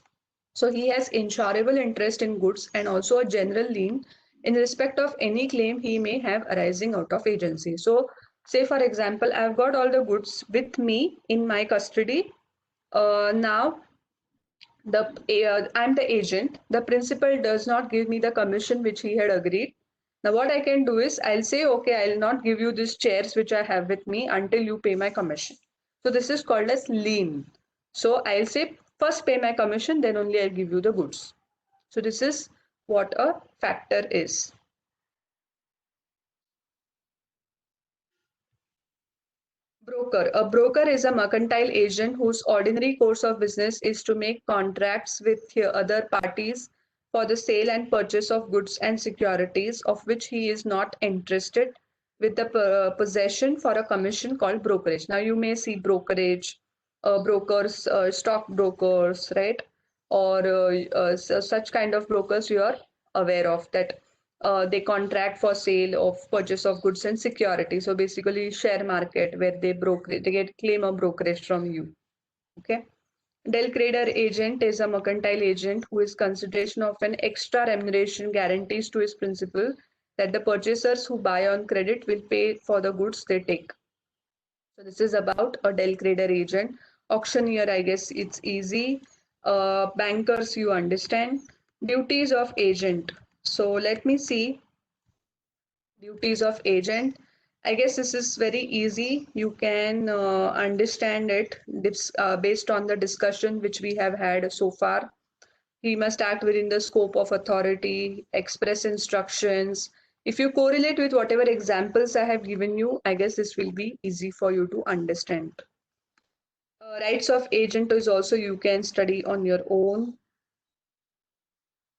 So he has insurable interest in goods and also a general lien in respect of any claim he may have arising out of agency. So, say for example, I've got all the goods with me in my custody. Now, I'm the agent. The principal does not give me the commission which he had agreed. Now, what I can do is I'll say, okay, I'll not give you these chairs which I have with me until you pay my commission. So this is called as lien. So I'll say first pay my commission, then only I'll give you the goods. So this is what a factor is. Broker. A broker is a mercantile agent whose ordinary course of business is to make contracts with other parties for the sale and purchase of goods and securities of which he is not interested with the possession for a commission called brokerage. Now you may see brokerage, brokers, stock brokers, right? Or such kind of brokers you are aware of that they contract for sale of purchase of goods and security. So basically share market where they get claim a brokerage from you. Okay. Del Trader agent is a mercantile agent who is consideration of an extra remuneration guarantees to his principal that the purchasers who buy on credit will pay for the goods they take. So this is about a Del Trader agent. Auctioneer, I guess it's easy. Bankers, you understand. Duties of agent. So let me see duties of agent. I guess this is very easy. You can understand it based on the discussion which we have had so far. He must act within the scope of authority, express instructions. If you correlate with whatever examples I have given you, I guess this will be easy for you to understand. Rights of agent is also you can study on your own.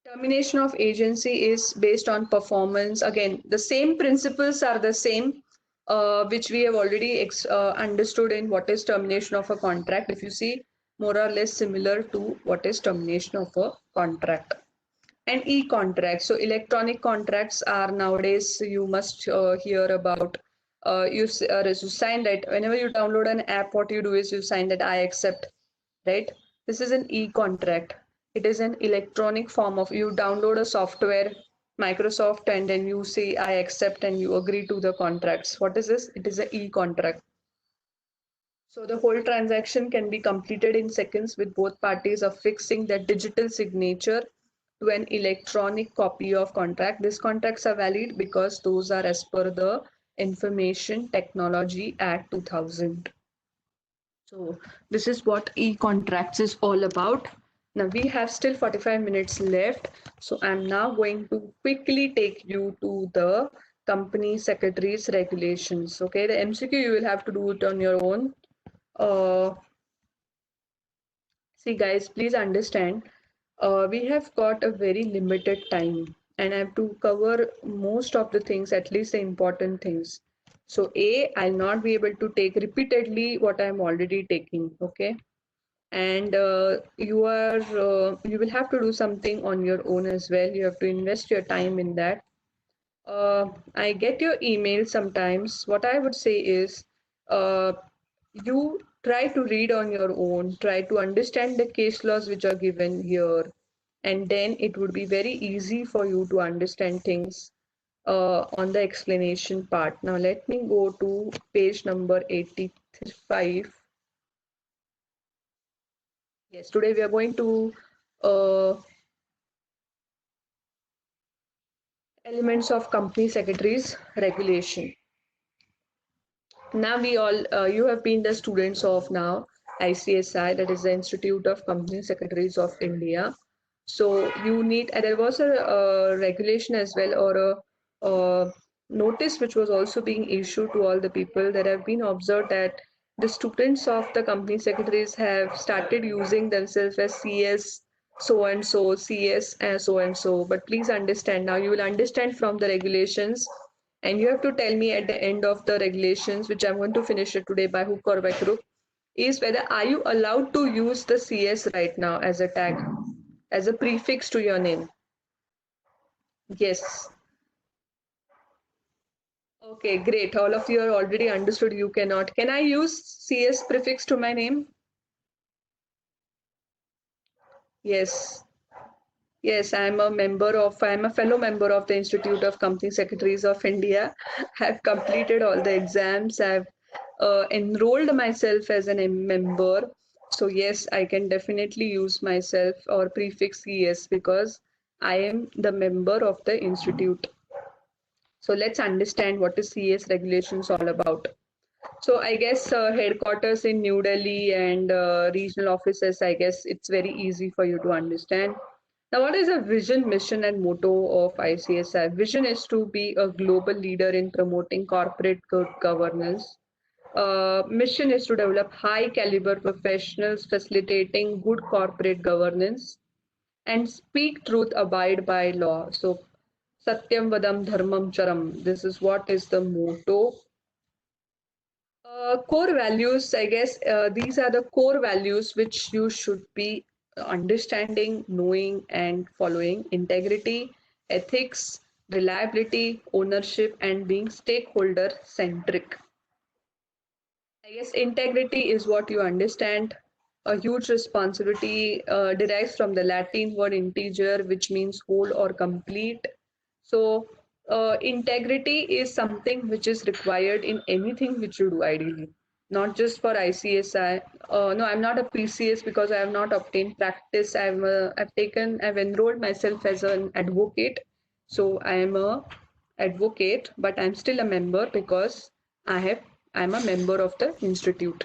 Termination of agency is based on performance. Again, the same principles are the same, which we have already understood in what is termination of a contract. If you see, more or less similar to what is termination of a contract. And e-contracts. So electronic contracts are nowadays you must hear about. You sign that whenever you download an app, what you do is you sign that I accept, right? This is an e-contract. It is an electronic form of you download a software, Microsoft, and then you say I accept and you agree to the contracts. What is this? It is an e-contract. So the whole transaction can be completed in seconds with both parties affixing their digital signature to an electronic copy of contract. These contracts are valid because those are as per the Information Technology Act 2000. So this is what e-contracts is all about. Now we have still 45 minutes left. So I'm now going to quickly take you to the company secretary's regulations. Okay, the MCQ you will have to do it on your own. Uh, See, guys, please understand, we have got a very limited time and I have to cover most of the things, at least the important things. So, I'll not be able to take repeatedly what I'm already taking, okay? And you will have to do something on your own as well. You have to invest your time in that. I get your email sometimes. What I would say is, uh, you try to read on your own, try to understand the case laws which are given here, and then it would be very easy for you to understand things on the explanation part. Now, let me go to page number 85. Yes, today we are going to uh, elements of company secretaries regulation. Now we all, you have been the students of now ICSI, that is the Institute of Company Secretaries of India. So you need, and there was a, regulation as well, or a notice which was also being issued to all the people that have been observed that the students of the company secretaries have started using themselves as CS so and so, CS and so and so. But please understand, now you will understand from the regulations, and you have to tell me at the end of the regulations, which I'm going to finish it today by hook or by crook, is whether are you allowed to use the CS right now as a tag, as a prefix to your name? Yes. Okay, great. All of you are already understood you cannot. Can I use CS prefix to my name? Yes. Yes, I'm a fellow member of the Institute of Company Secretaries of India. I've completed all the exams. I've enrolled myself as a member. So yes, I can definitely use myself or prefix yes because I am the member of the institute. So let's understand what is CS regulations all about. So I guess headquarters in New Delhi and regional offices, I guess it's very easy for you to understand. Now, what is a vision, mission, and motto of ICSI? Vision is to be a global leader in promoting corporate good governance. Mission is to develop high caliber professionals facilitating good corporate governance and speak truth, abide by law. So, Satyam Vadam Dharmam Charam. This is what is the motto. Core values, I guess these are the core values which you should be understanding, knowing, and following: integrity, ethics, reliability, ownership, and being stakeholder centric. I guess integrity is what you understand. A huge responsibility derives from the Latin word integer, which means whole or complete. So, integrity is something which is required in anything which you do, ideally, not just for ICSI. No, I'm not a PCS because I have not obtained practice. I've enrolled myself as an advocate. So, I am a advocate, but I'm still a member because I'm a member of the institute.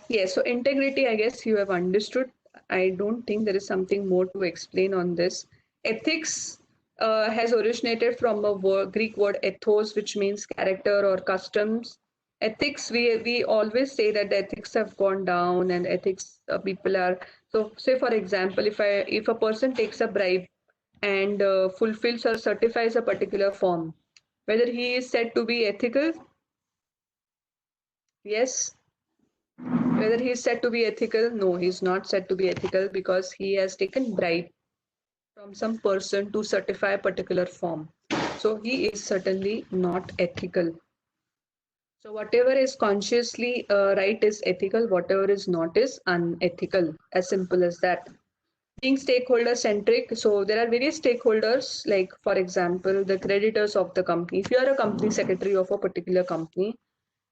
Yes, so integrity, I guess you have understood. I don't think there is something more to explain on this. Ethics has originated from a Greek word ethos, which means character or customs. Ethics, we always say that the ethics have gone down, and ethics people are. So, say for example, if a person takes a bribe and fulfills or certifies a particular form, whether he is said to be ethical, yes. Whether he is said to be ethical, no, he is not said to be ethical because he has taken bribe from some person to certify a particular form. So he is certainly not ethical. So whatever is consciously right is ethical, whatever is not is unethical. As simple as that. Being stakeholder centric, so there are various stakeholders, like for example, the creditors of the company. If you are a company secretary of a particular company,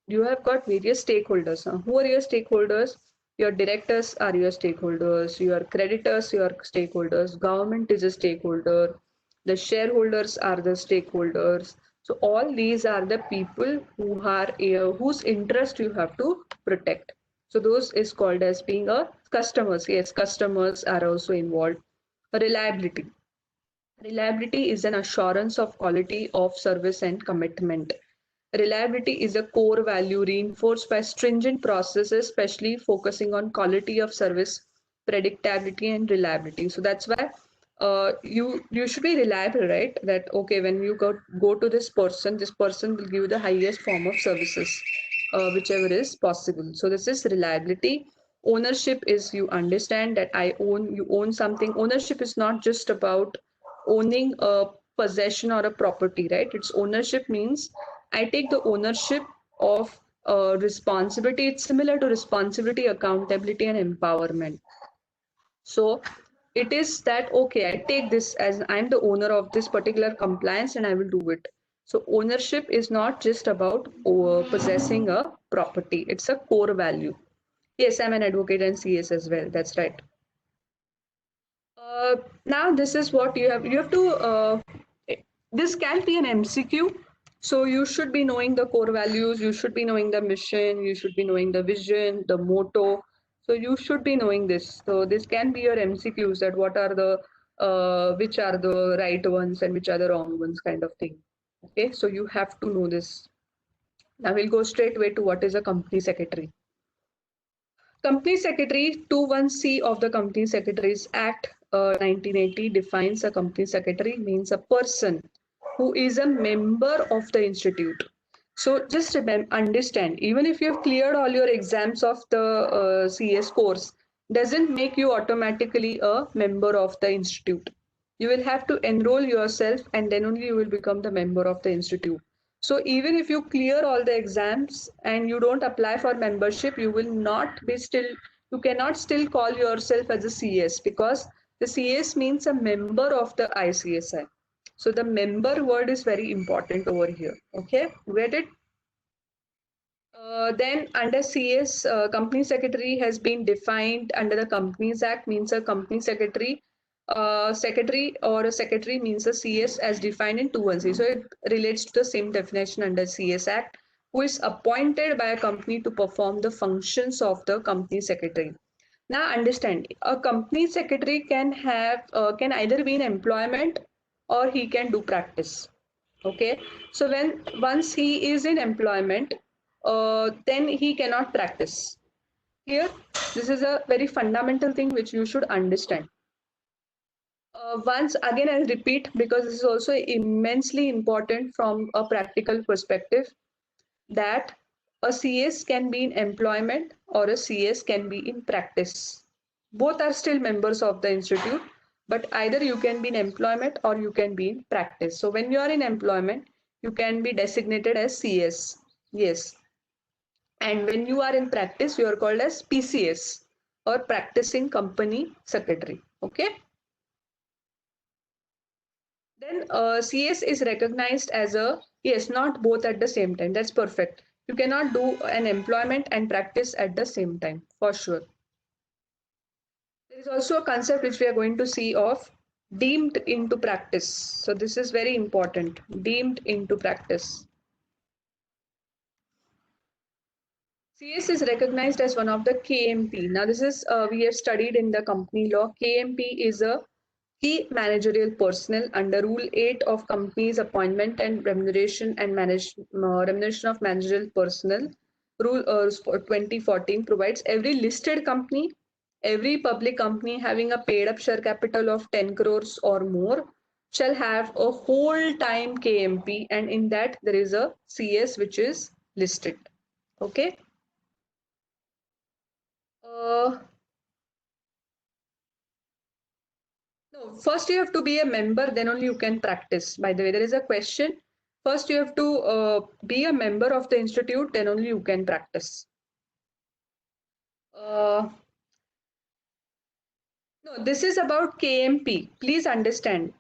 you have got various stakeholders. Who are your stakeholders? Your directors are your stakeholders, your creditors, your stakeholders, government is a stakeholder, the shareholders are the stakeholders. So all these are the people who are whose interest you have to protect. So those is called as being a customers. Yes, customers are also involved. Reliability. Reliability is an assurance of quality of service and commitment. Reliability is a core value reinforced by stringent processes, especially focusing on quality of service, predictability, and reliability. So that's why you should be reliable, right? That okay, when you go to this person will give you the highest form of services, whichever is possible. So this is reliability. Ownership is you understand that you own something. Ownership is not just about owning a possession or a property, right? Its ownership means I take the ownership of responsibility. It's similar to responsibility, accountability, and empowerment. So it is that, okay, I take this as I'm the owner of this particular compliance and I will do it. So ownership is not just about possessing a property, it's a core value. Yes, I'm an advocate and CS as well. That's right. Now this is what you have to this can be an MCQ. So you should be knowing the core values, you should be knowing the mission, you should be knowing the vision, the motto. So you should be knowing this. So this can be your MCQs, that what are the which are the right ones and which are the wrong ones, kind of thing. Okay, so you have to know this. Now we'll go straight away to what is a company secretary. Company Secretary 21C of the Company Secretaries Act 1980 defines a company secretary means a person who is a member of the institute. So just remember, understand, even if you've cleared all your exams of the CS course, doesn't make you automatically a member of the institute. You will have to enroll yourself and then only you will become the member of the institute. So even if you clear all the exams and you don't apply for membership, you will not be still, you cannot still call yourself as a CS, because the CS means a member of the ICSI. So the member word is very important over here. Okay, get it? Then under CS, company secretary has been defined under the Companies Act, means a company secretary. Secretary or a secretary means a CS as defined in 2(1)(c). So it relates to the same definition under CS Act, who is appointed by a company to perform the functions of the company secretary. Now understand, a company secretary can either be in employment or he can do practice. Okay, so when once he is in employment, then he cannot practice. Here, this is a very fundamental thing which you should understand. Once again, I'll repeat, because this is also immensely important from a practical perspective, that a CS can be in employment or a CS can be in practice. Both are still members of the institute, but either you can be in employment or you can be in practice. So when you are in employment, you can be designated as CS. Yes. And when you are in practice, you are called as PCS, or practicing company secretary. Okay. Then CS is recognized as a, yes, not both at the same time. That's perfect. You cannot do an employment and practice at the same time, for sure. There is also a concept which we are going to see of deemed into practice. So this is very important. Deemed into practice. CS is recognized as one of the KMP. Now this is, we have studied in the company law. KMP is a key managerial personnel under Rule 8 of Companies Appointment and Remuneration and Remuneration of Managerial Personnel. Rule 2014 provides every listed company, every public company having a paid up share capital of 10 crores or more shall have a whole time KMP, and in that there is a CS which is listed. Okay. Uh, No, first you have to be a member, then only you can practice. By the way, there is a question. First, you have to be a member of the institute, then only you can practice. Uh, no, this is about KMP. Please understand.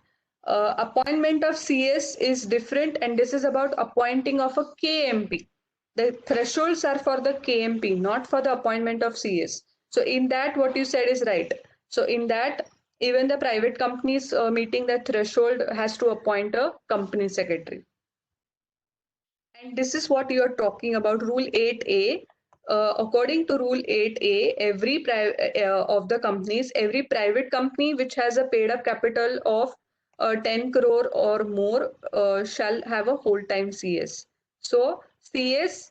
Appointment of CS is different, and this is about appointing of a KMP. The thresholds are for the KMP, not for the appointment of CS. So, in that, what you said is right. So, in that, even the private companies meeting that threshold has to appoint a company secretary. And this is what you are talking about, Rule 8A. According to Rule 8A, of the companies, every private company which has a paid up capital of 10 crore or more shall have a whole-time CS. So CS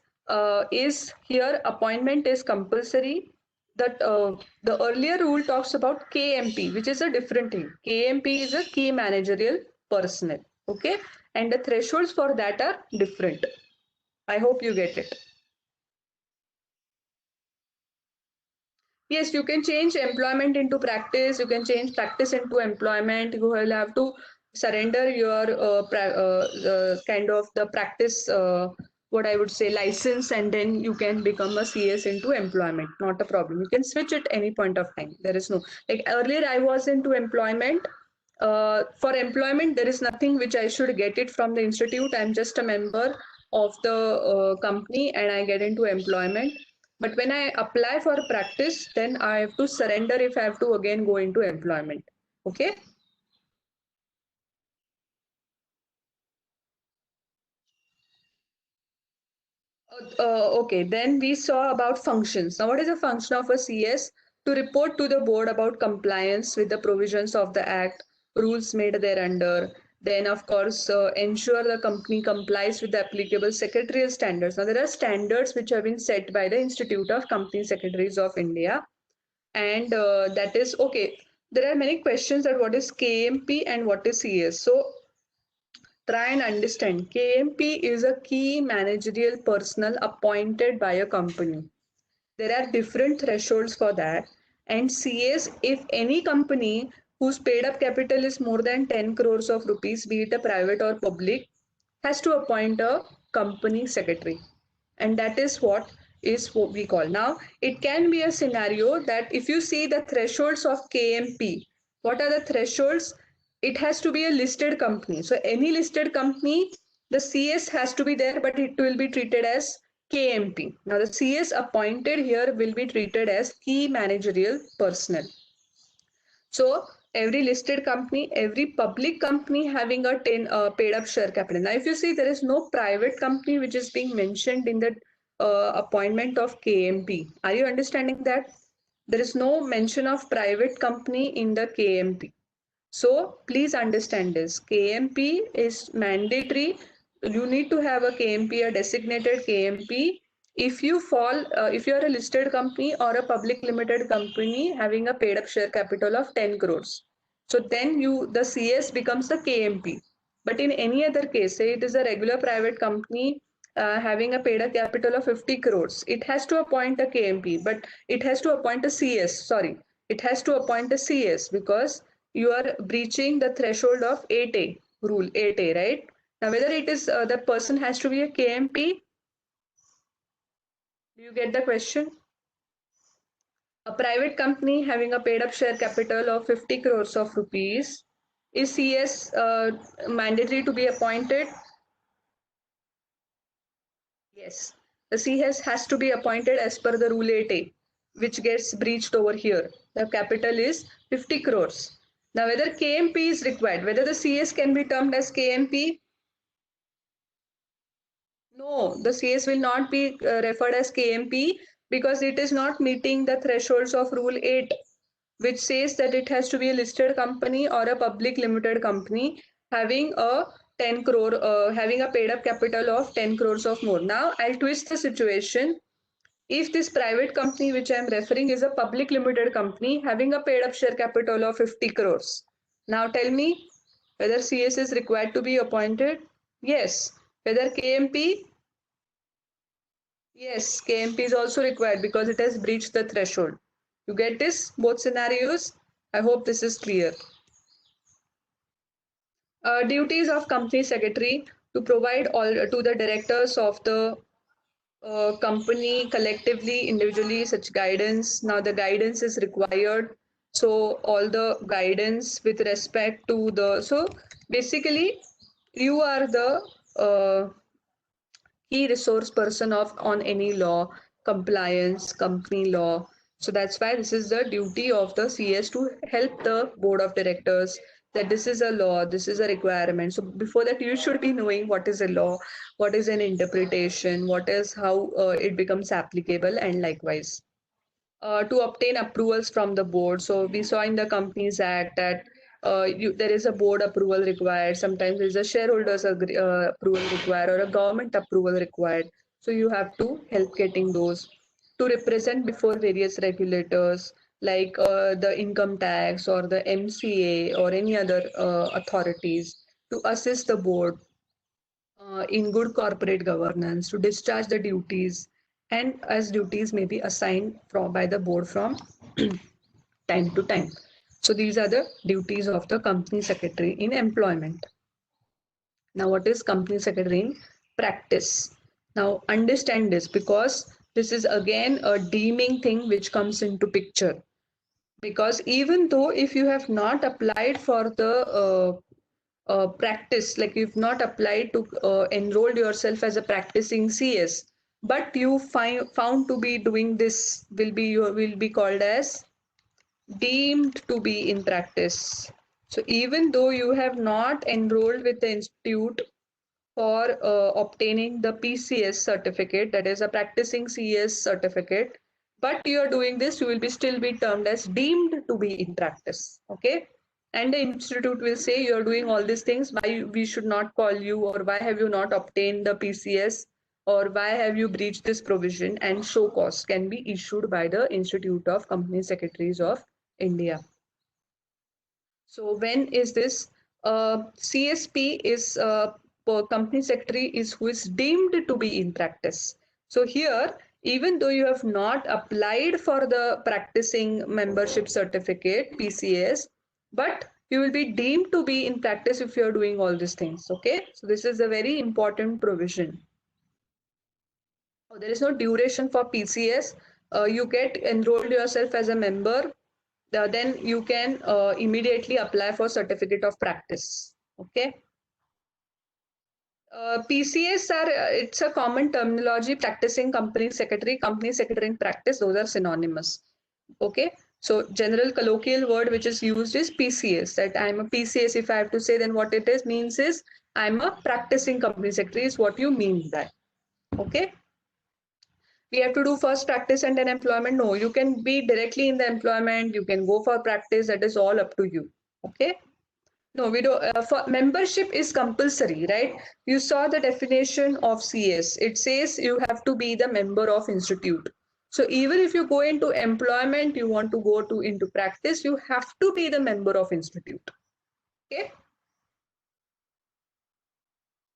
is here, appointment is compulsory. That the earlier rule talks about KMP, which is a different thing. KMP is a key managerial personnel. Okay, and the thresholds for that are different. I hope you get it. Yes, you can change employment into practice, you can change practice into employment. You will have to surrender your kind of the practice what I would say, license, and then you can become a CS into employment. Not a problem. You can switch at any point of time. There is no, like earlier I was into employment. For employment, there is nothing which I should get it from the institute. I'm just a member of the company and I get into employment. But when I apply for practice, then I have to surrender if I have to again go into employment. Okay. Okay, then we saw about functions. Now, what is the function of a CS? To report to the board about compliance with the provisions of the Act, rules made thereunder. Then, of course, ensure the company complies with the applicable secretarial standards. Now, there are standards which have been set by the Institute of Company Secretaries of India, and that is okay. There are many questions that what is KMP and what is CS. So, try and understand. KMP is a key managerial personnel appointed by a company. There are different thresholds for that. And CS, if any company whose paid up capital is more than 10 crores of rupees, be it a private or public, has to appoint a company secretary. And that is what we call. Now, it can be a scenario that if you see the thresholds of KMP, what are the thresholds? It has to be a listed company. So, any listed company, the CS has to be there, but it will be treated as KMP. Now, the CS appointed here will be treated as key managerial personnel. So every listed company, every public company having a 10 paid up share capital. Now, if you see, there is no private company which is being mentioned in the appointment of KMP. Are you understanding that? There is no mention of private company in the KMP. So please understand this. KMP is mandatory. You need to have a KMP, a designated KMP. If you are a listed company or a public limited company having a paid up share capital of 10 crores. So then the CS becomes the KMP. But in any other case, say it is a regular private company having a paid up capital of 50 crores, it has to appoint a KMP, but it has to appoint a CS. Sorry, it has to appoint a CS because you are breaching the threshold of 8A rule, 8A, right? Now, whether it is the person has to be a KMP, do you get the question? A private company having a paid up share capital of 50 crores of rupees, is CS mandatory to be appointed? Yes. The CS has to be appointed as per the rule 8A, which gets breached over here. The capital is 50 crores. Now, whether KMP is required, whether the CS can be termed as KMP? No, the CS will not be referred as KMP because it is not meeting the thresholds of Rule 8, which says that it has to be a listed company or a public limited company having a 10 crore, having a paid up capital of 10 crores of more. Now, I'll twist the situation. If this private company which I'm referring is a public limited company having a paid up share capital of 50 crores. Now, tell me whether CS is required to be appointed? Yes. Whether KMP? Yes, KMP is also required because it has breached the threshold. You get this? Both scenarios? I hope this is clear. Duties of company secretary to provide all to the directors of the company collectively, individually, such guidance. Now, the guidance is required. So, all the guidance with respect to so basically, you are the key resource person of on any law, compliance, company law. So that's why this is the duty of the CS to help the board of directors that this is a law, this is a requirement. So before that, you should be knowing what is a law, what is an interpretation, what is how it becomes applicable, and likewise to obtain approvals from the board. So we saw in the Companies Act that there is a board approval required. Sometimes there is a shareholders approval required or a government approval required. So you have to help getting those to represent before various regulators like the income tax or the MCA or any other authorities to assist the board in good corporate governance to discharge the duties and as duties may be assigned by the board from time to time. So these are the duties of the company secretary in employment. Now, what is company secretary in practice? Now understand this, because this is again a deeming thing which comes into picture. Because even though if you have not applied for the practice, like you've not applied to enroll yourself as a practicing CS, but you found to be doing this, will be, you will be called as deemed to be in practice. So even though you have not enrolled with the institute for obtaining the PCS certificate, that is a practicing CS certificate, but you are doing this, you will be still be termed as deemed to be in practice. Okay. And the institute will say you are doing all these things, why we should not call you, or why have you not obtained the PCS, or why have you breached this provision, and show cause can be issued by the Institute of Company Secretaries of India. So when is this? CSP is company secretary is who is deemed to be in practice. So here, even though you have not applied for the practicing membership certificate PCS, but you will be deemed to be in practice if you are doing all these things. Okay, so this is a very important provision. There is no duration for PCS. You get enrolled yourself as a member, then you can immediately apply for certificate of practice. Okay. PCS are, it's a common terminology, practicing company secretary in practice, those are synonymous. Okay. So general colloquial word which is used is PCS, that I'm a PCS. If I have to say, then what it is means is I'm a practicing company secretary is what you mean by. Okay. We have to do first practice and then employment. No, you can be directly in the employment, you can go for practice, that is all up to you. Okay. No, we don't. For membership is compulsory, right? You saw the definition of CS. It says you have to be the member of institute. So even if you go into employment, you want to go to into practice, you have to be the member of institute. Okay.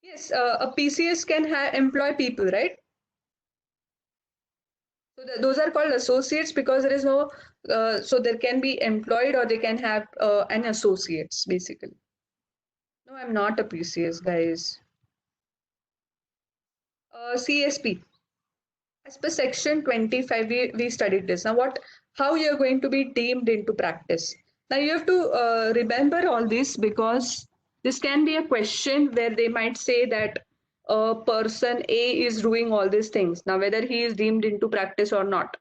Yes, a PCS can employ people, right? So those are called associates because there is no. So there can be employed or they can have an associates basically. No, I'm not a PCS, guys. CSP. As per section 25, we studied this. Now, how you're going to be deemed into practice. Now, you have to remember all this, because this can be a question where they might say that a person A is doing all these things. Now, whether he is deemed into practice or not.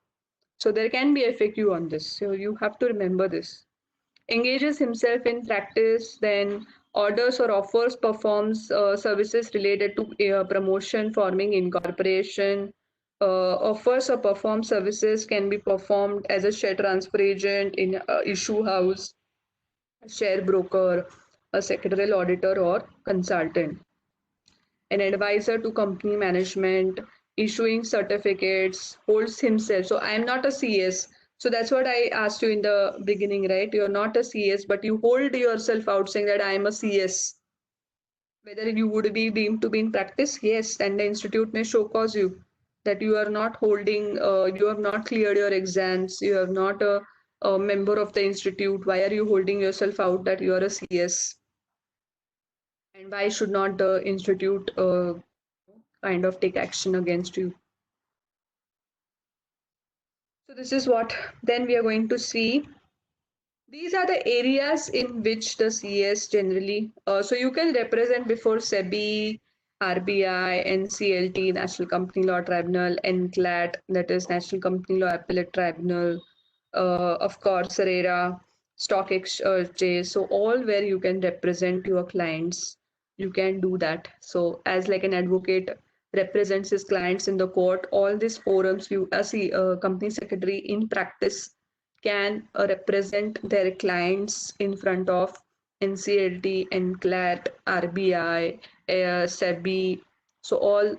So, there can be a FAQ on this. So, you have to remember this. Engages himself in practice, then orders or offers, performs services related to promotion, forming, incorporation. Offers or perform services can be performed as a share transfer agent in issue house, a share broker, a secretarial auditor, or consultant. An advisor to company management, issuing certificates, holds himself. So I am not a CS. So that's what I asked you in the beginning, right? You're not a CS, but you hold yourself out saying that I am a CS. Whether you would be deemed to be in practice, yes, and the institute may show cause you that you are not holding, you have not cleared your exams, you are not a member of the institute. Why are you holding yourself out that you are a CS? And why should not the institute kind of take action against you? So this is what then we are going to see. These are the areas in which the CS generally, so you can represent before SEBI, RBI, NCLT, National Company Law Tribunal, NCLAT, that is National Company Law Appellate Tribunal, of course, RERA, stock exchange. So all where you can represent your clients, you can do that. So as like an advocate represents his clients in the court, all these forums, you as a company secretary in practice can represent their clients in front of NCLT, NCLAT, RBI, SEBI. So all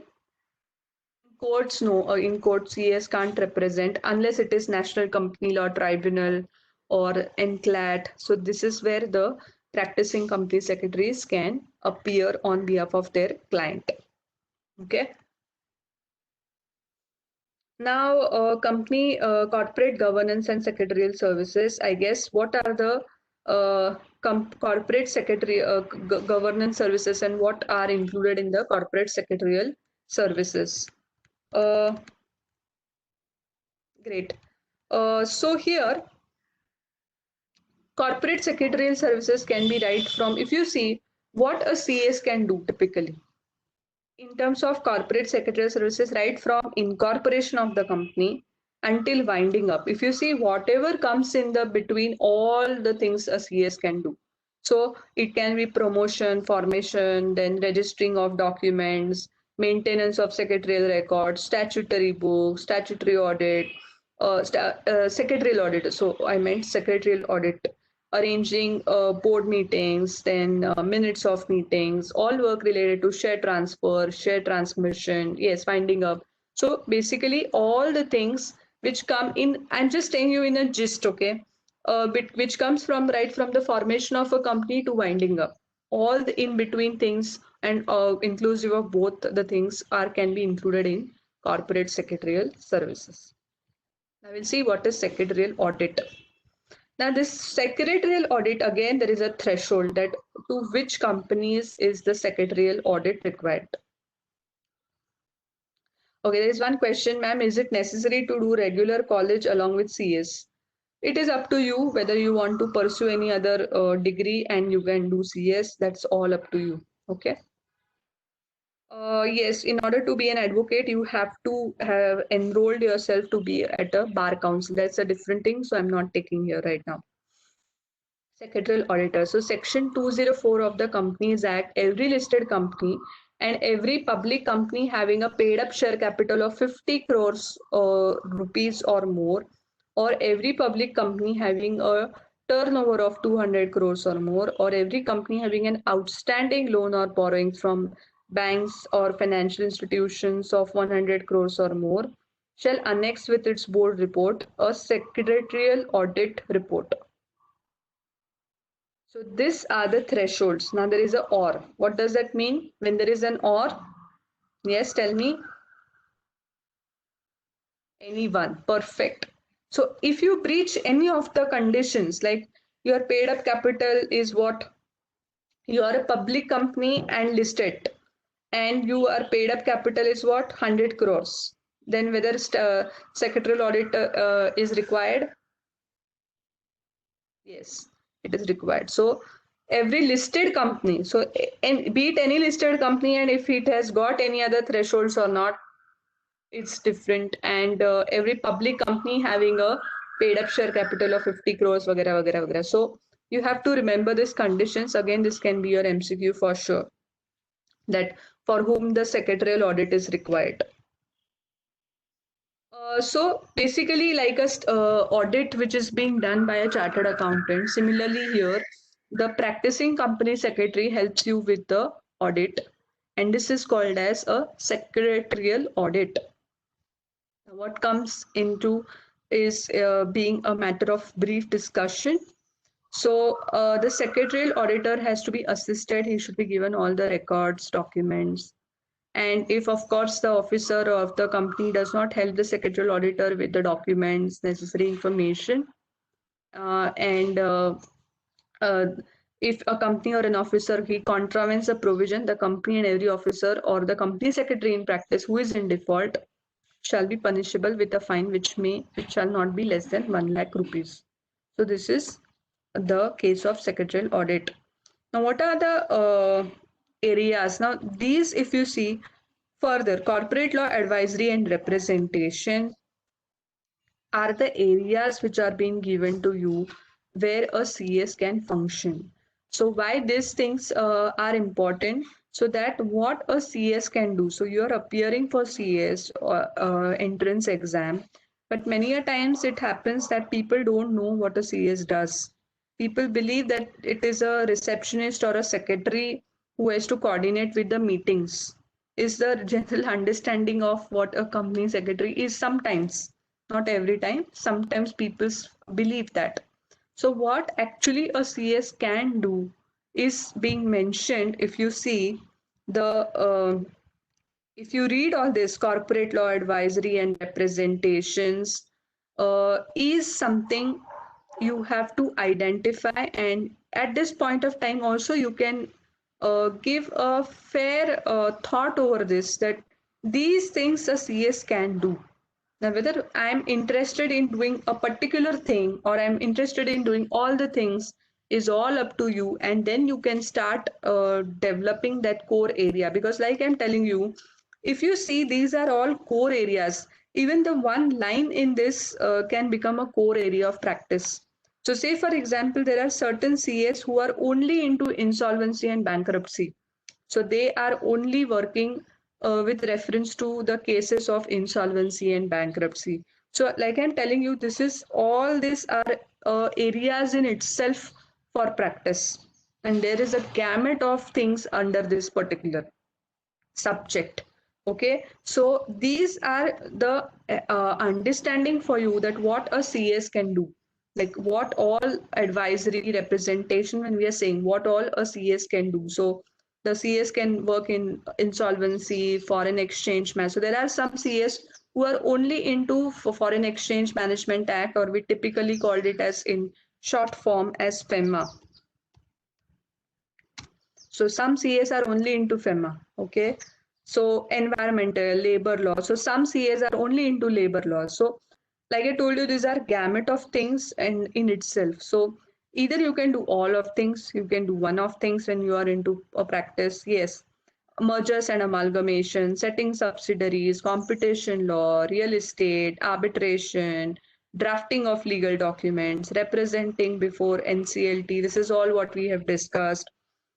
courts know, in court CS can't represent unless it is National Company Law Tribunal or NCLAT. So this is where the practicing company secretaries can appear on behalf of their client. Okay. Now, company corporate governance and secretarial services. I guess what are the corporate secretary governance services and what are included in the corporate secretarial services. Great. So here, corporate secretarial services can be right from, if you see what a CS can do typically in terms of corporate secretarial services, right from incorporation of the company until winding up. If you see whatever comes in the between, all the things a CS can do. So it can be promotion, formation, then registering of documents, maintenance of secretarial records, statutory books, statutory audit, secretarial audit. So I meant secretarial audit, arranging board meetings, then minutes of meetings, all work related to share transfer, share transmission, yes, winding up. So basically, all the things which come in, I'm just telling you in a gist, okay? Which comes from right from the formation of a company to winding up. All the in between things and inclusive of both the things are can be included in corporate secretarial services. Now we'll see what is secretarial audit. Now, this secretarial audit, again, there is a threshold that to which companies is the secretarial audit required. Okay, there is one question, ma'am. Is it necessary to do regular college along with CS? It is up to you whether you want to pursue any other degree and you can do CS. That's all up to you. Okay. Yes, in order to be an advocate, you have to have enrolled yourself to be at a bar council. That's a different thing. So I'm not taking here right now. Secretarial auditor. So Section 204 of the Companies Act, every listed company and every public company having a paid up share capital of 50 crores rupees or more, or every public company having a turnover of 200 crores or more, or every company having an outstanding loan or borrowing from banks or financial institutions of 100 crores or more, shall annex with its board report a secretarial audit report. So these are the thresholds. Now there is a or. What does that mean? When there is an or, yes, tell me. Anyone. Perfect. So if you breach any of the conditions, like your paid up capital is what? You are a public company and listed, and your paid up capital is what? 100 crores. Then whether secretarial audit is required? Yes, it is required. So every listed company, so and be it any listed company, and if it has got any other thresholds or not, it's different. And every public company having a paid up share capital of 50 crores, vagara, vagara, vagara. So you have to remember these conditions. Again, this can be your MCQ for sure. That for whom the secretarial audit is required. So basically, like a audit which is being done by a chartered accountant. Similarly, here the practicing company secretary helps you with the audit, and this is called as a secretarial audit. What comes into is being a matter of brief discussion. So the secretarial auditor has to be assisted. He should be given all the records, documents, and if, of course, the officer of the company does not help the secretarial auditor with the documents, necessary information, and uh, if a company or an officer he contravenes a provision, the company and every officer or the company secretary in practice who is in default shall be punishable with a fine which shall not be less than 1 lakh rupees. So this is the case of secretarial audit. Now, what are the areas? Now, these, if you see further, corporate law advisory and representation are the areas which are being given to you where a CS can function. So, why these things are important? So that what a CS can do. So, you are appearing for CS or entrance exam, but many a times it happens that people don't know what a CS does. People believe that it is a receptionist or a secretary who has to coordinate with the meetings. Is the general understanding of what a company secretary is sometimes, not every time. Sometimes people believe that. So, what actually a CS can do is being mentioned if you see the if you read all this corporate law advisory and representations is something you have to identify, and at this point of time also you can give a fair thought over this, that These things a CS can do. Now, whether I'm interested in doing a particular thing or I'm interested in doing all the things is all up to you. And then you can start developing that core area. Because, like I'm telling you, if you see, these are all core areas. Even the one line in this can become a core area of practice. So, say for example, there are certain CAs who are only into insolvency and bankruptcy. So they are only working with reference to the cases of insolvency and bankruptcy. So, like I'm telling you, this is all these are areas in itself for practice, and there is a gamut of things under this particular subject. Okay, so these are the understanding for you that what a CS can do, like what all advisory representation, when we are saying what all a CS can do. So the CS can work in insolvency, foreign exchange man. So there are some CS who are only into foreign exchange management act, or we typically called it as in short form as FEMA. So some CAs are only into FEMA, okay? So environmental, labor law. So some CAs are only into labor law. So like I told you, these are gamut of things and in itself. So either you can do all of things, you can do one of things when you are into a practice. Yes, mergers and amalgamation, setting subsidiaries, competition law, real estate, arbitration, drafting of legal documents, representing before NCLT. This is all what we have discussed.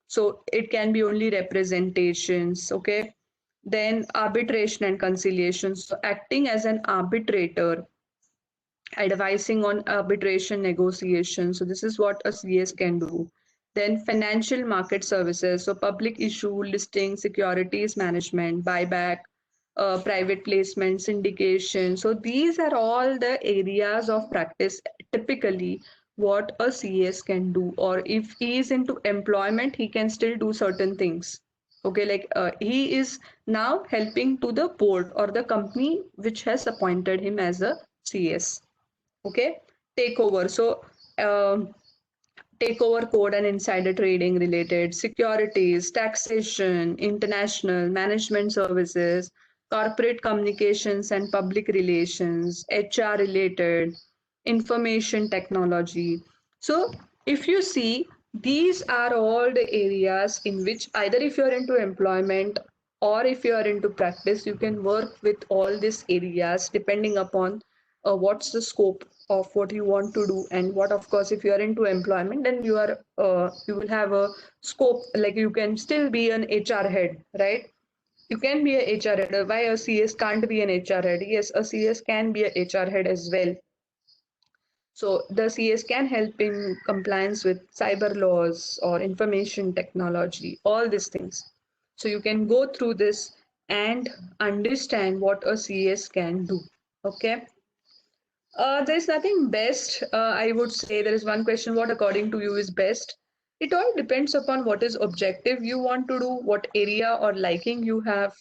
So it can be only representations, okay? Then arbitration and conciliation. So acting as an arbitrator, advising on arbitration negotiations. So this is what a CS can do. Then financial market services, so public issue, listing, securities management, buyback, private placement, syndication. So these are all the areas of practice typically what a CS can do. Or if he is into employment, he can still do certain things. Okay, like he is now helping to the board or the company which has appointed him as a CS. Okay, takeover. So takeover code and insider trading related, securities, taxation, international management services, corporate communications and public relations, HR related, information technology. So if you see, these are all the areas in which either if you're into employment or if you are into practice, you can work with all these areas depending upon what's the scope of what you want to do. And what, of course, if you are into employment, then you will have a scope, like you can still be an HR head, right? You can be a HR head. Why a CS can't be an HR head? Yes, a CS can be a HR head as well. So the CS can help in compliance with cyber laws or information technology, all these things. So you can go through this and understand what a CS can do. Okay. There's nothing best. I would say there is one question: what according to you is best? It all depends upon what is objective you want to do, what area or liking you have.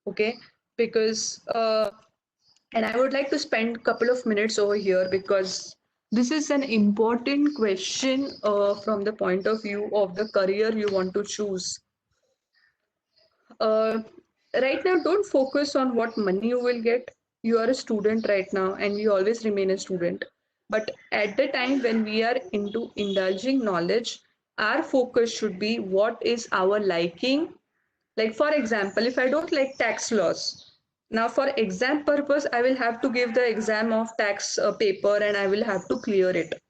Okay, because and I would like to spend a couple of minutes over here because this is an important question from the point of view of the career you want to choose. Uh, right now, don't focus on what money you will get. You are a student right now, and we always remain a student. But at the time when we are into indulging knowledge, our focus should be what is our liking. Like, for example, if I don't like tax laws, now for exam purpose, I will have to give the exam of tax paper and I will have to clear it.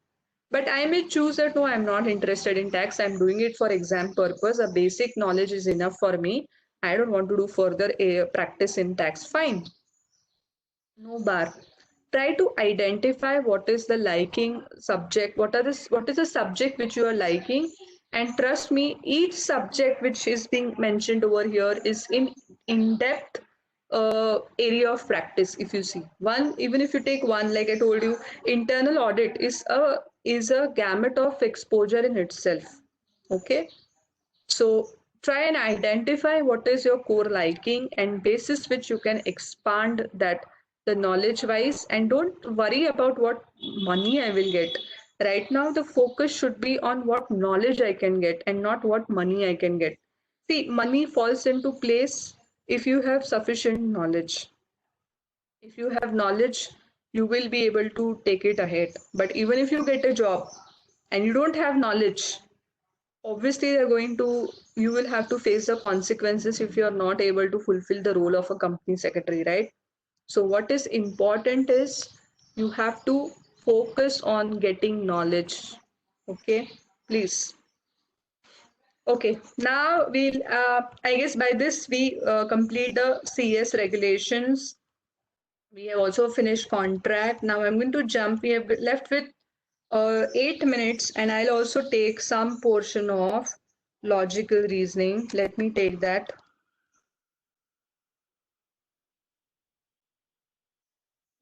But I may choose that no, I'm not interested in tax. I'm doing it for exam purpose. A basic knowledge is enough for me. I don't want to do further practice in tax. Fine, no bar. Try to identify what is the liking subject. What is the subject which you are liking, and trust me, each subject which is being mentioned over here is in depth area of practice. If you see one, even if you take one, like I told you, internal audit is a gamut of exposure in itself. Okay, so try and identify what is your core liking and basis which you can expand that the knowledge wise, and don't worry about what money I will get. Right now the focus should be on what knowledge I can get and not what money I can get. See, money falls into place if you have sufficient knowledge. If you have knowledge, you will be able to take it ahead. But even if you get a job and you don't have knowledge, obviously you will have to face the consequences if you are not able to fulfill the role of a company secretary, right? So what is important is you have to focus on getting knowledge. Okay, please. Okay, now I guess by this we complete the CS regulations. We have also finished contract. Now I'm going to jump. We have left with 8 minutes, and I'll also take some portion of logical reasoning. Let me take that.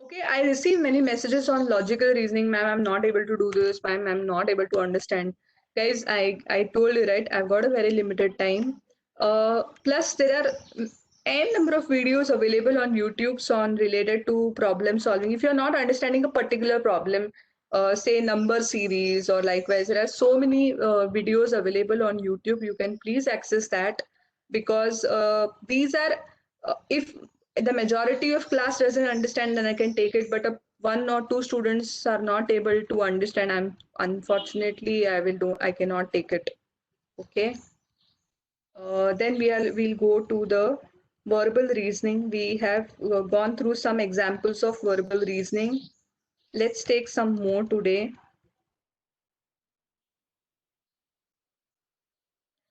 Okay, I receive many messages on logical reasoning, ma'am. I'm not able to do this, ma'am. I'm not able to understand. Guys, I told you right. I've got a very limited time. Plus, there are n number of videos available on YouTube on related to problem solving. If you're not understanding a particular problem, say number series or likewise, there are so many videos available on YouTube. You can please access that because these are if the majority of class doesn't understand, then I can take it. But one or two students are not able to understand. I'm unfortunately I cannot take it. Okay. Then we'll go to the verbal reasoning. We have gone through some examples of verbal reasoning. Let's take some more today.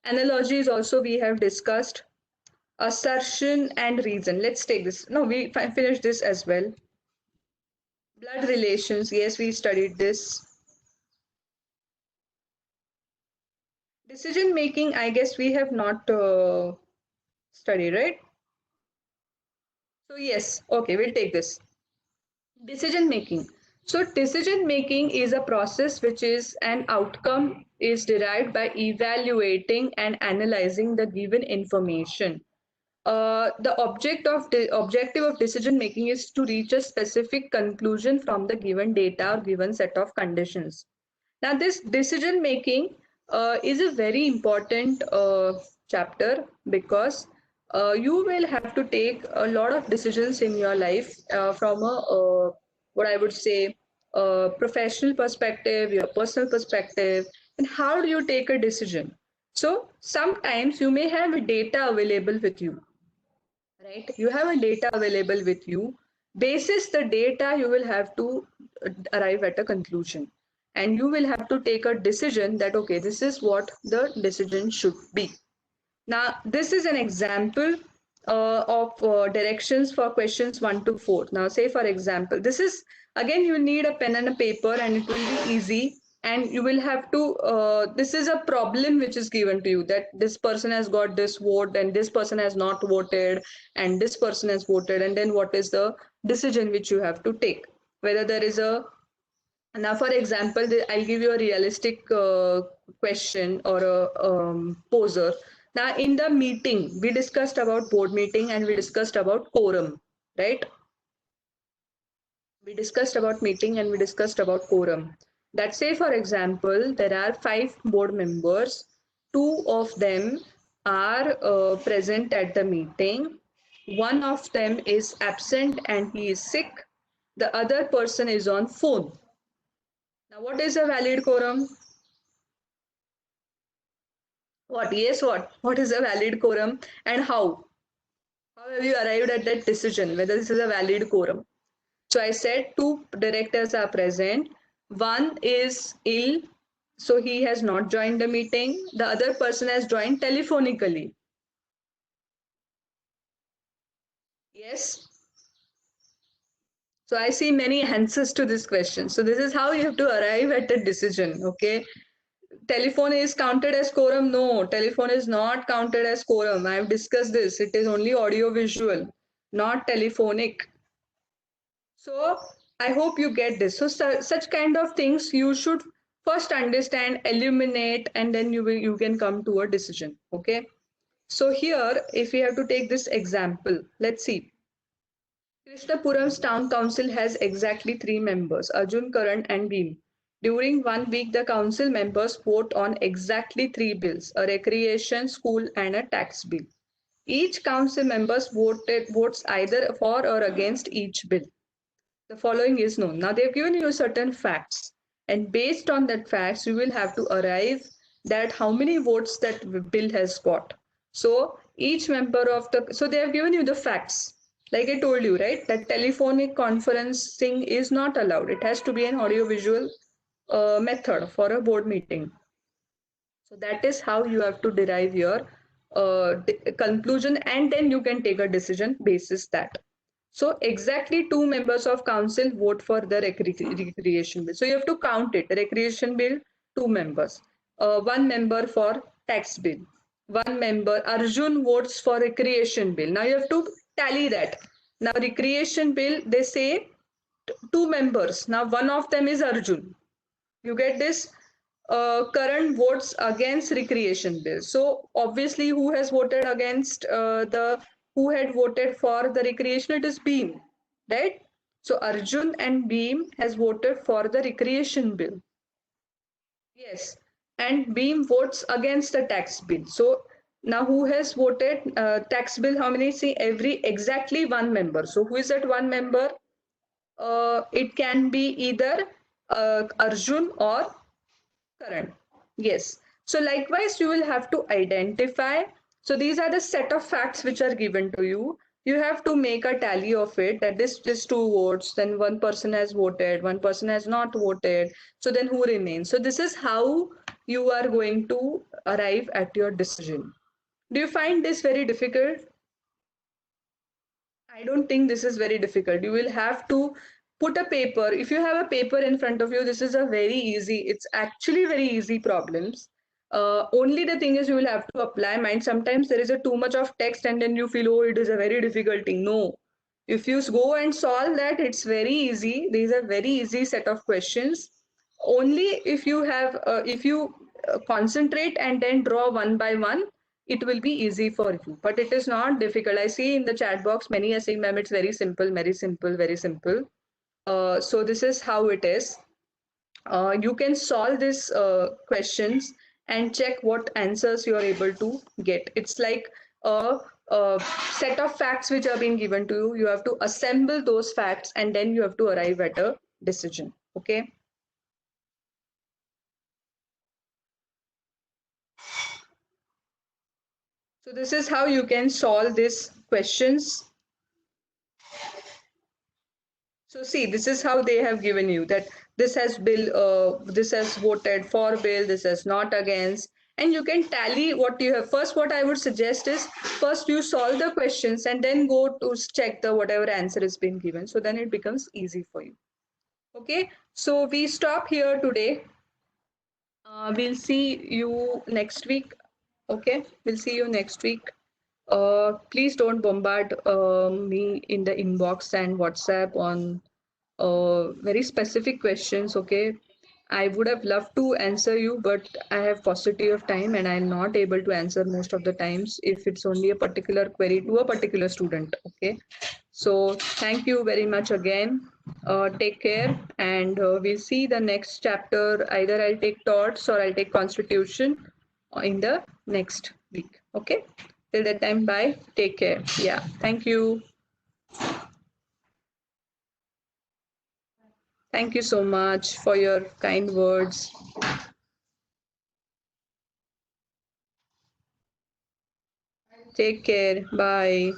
Analogies also we have discussed. Assertion and reason. Let's take this. No, we finished this as well. Blood relations. Yes, we studied this. Decision making, I guess we have not studied, right? So yes, okay, we'll take this. Decision making. So decision making is a process which is an outcome is derived by evaluating and analyzing the given information. The objective of decision making is to reach a specific conclusion from the given data or given set of conditions. Now, this decision making is a very important chapter because you will have to take a lot of decisions in your life from a what I would say professional perspective, your personal perspective, and how do you take a decision. So sometimes you may have data available with you, right? You have a data available with you. Basis the data, you will have to arrive at a conclusion, and you will have to take a decision that okay, this is what the decision should be. Now, this is an example of directions for questions 1 to 4. Now, say for example, this is again you need a pen and a paper, and it will be easy. And you will have to. This is a problem which is given to you that this person has got this vote, and this person has not voted, and this person has voted, and then what is the decision which you have to take? Whether there is a now, for example, I'll give you a realistic question or a poser. Now, in the meeting, we discussed about board meeting and we discussed about quorum, right? We discussed about meeting and we discussed about quorum. That say, for example, there are 5 board members. 2 of them are present at the meeting. One of them is absent and he is sick. The other person is on phone. Now, what is a valid quorum? What? Yes, what? What is a valid quorum and how? How have you arrived at that decision whether this is a valid quorum? So I said 2 directors are present. One is ill, so he has not joined the meeting. The other person has joined telephonically. Yes. So I see many answers to this question. So this is how you have to arrive at the decision. Okay. Telephone is counted as quorum? No, telephone is not counted as quorum. I have discussed this. It is only audio visual, not telephonic. So I hope you get this. So such kind of things you should first understand, illuminate, and then you can come to a decision. Okay. So here, if we have to take this example, let's see. Krishnapuram's town council has exactly 3 members, Arjun, Karan, and Bhim. During 1 week, the council members vote on exactly 3 bills, a recreation, school, and a tax bill. Each council members votes either for or against each bill. The following is known. Now they've given you certain facts, and based on that facts, you will have to arrive that how many votes that bill has got. So each member of the so they have given you the facts. Like I told you, right, that telephonic conferencing is not allowed. It has to be an audiovisual method for a board meeting. So that is how you have to derive your conclusion, and then you can take a decision basis that. So exactly two members of council vote for the recreation bill. So you have to count it. Recreation bill, two members. One member for tax bill. One member. Arjun votes for recreation bill. Now you have to tally that. Now recreation bill, they say two members. Now one of them is Arjun. You get this. Current votes against recreation bill. So obviously, who has voted against the who had voted for the recreation? It is Beam, right? So Arjun and Beam has voted for the recreation bill. Yes, and Beam votes against the tax bill. So now who has voted tax bill? How many? See, every exactly one member. So who is that one member? It can be either Arjun or Correct. Yes. So likewise, you will have to identify. So these are the set of facts which are given to you. You have to make a tally of it that this two votes, then one person has voted, one person has not voted. So then who remains? So this is how you are going to arrive at your decision. Do you find this very difficult? I don't think this is very difficult. You will have to put a paper. If you have a paper in front of you, this is a very easy, it's actually very easy problems. Only the thing is you will have to apply mind. Sometimes there is a too much of text and then you feel, oh, it is a very difficult thing. No. If you go and solve that, it's very easy. These are very easy set of questions. Only if you concentrate and then draw one by one, it will be easy for you, but it is not difficult. I see in the chat box many are saying, ma'am, it's very simple, very simple, very simple. So this is how it is. You can solve these questions and check what answers you are able to get. It's like a set of facts which are being given to you. You have to assemble those facts and then you have to arrive at a decision. Okay. So this is how you can solve these questions. So see, this is how they have given you that this has voted for bill, this has not against, and you can tally what you have. First, what I would suggest is first you solve the questions and then go to check the whatever answer is being given. So then it becomes easy for you. Okay, so we stop here today. We'll see you next week. Okay, we'll see you next week. Please don't bombard me in the inbox and WhatsApp on very specific questions. Okay, I would have loved to answer you, but I have paucity of time and I'm not able to answer most of the times if it's only a particular query to a particular student. Okay, so thank you very much again. Take care, and we'll see the next chapter. Either I'll take torts or I'll take constitution in the next week. Okay, till that time, bye. Take care. Yeah, thank you. Thank you so much for your kind words. Take care. Bye.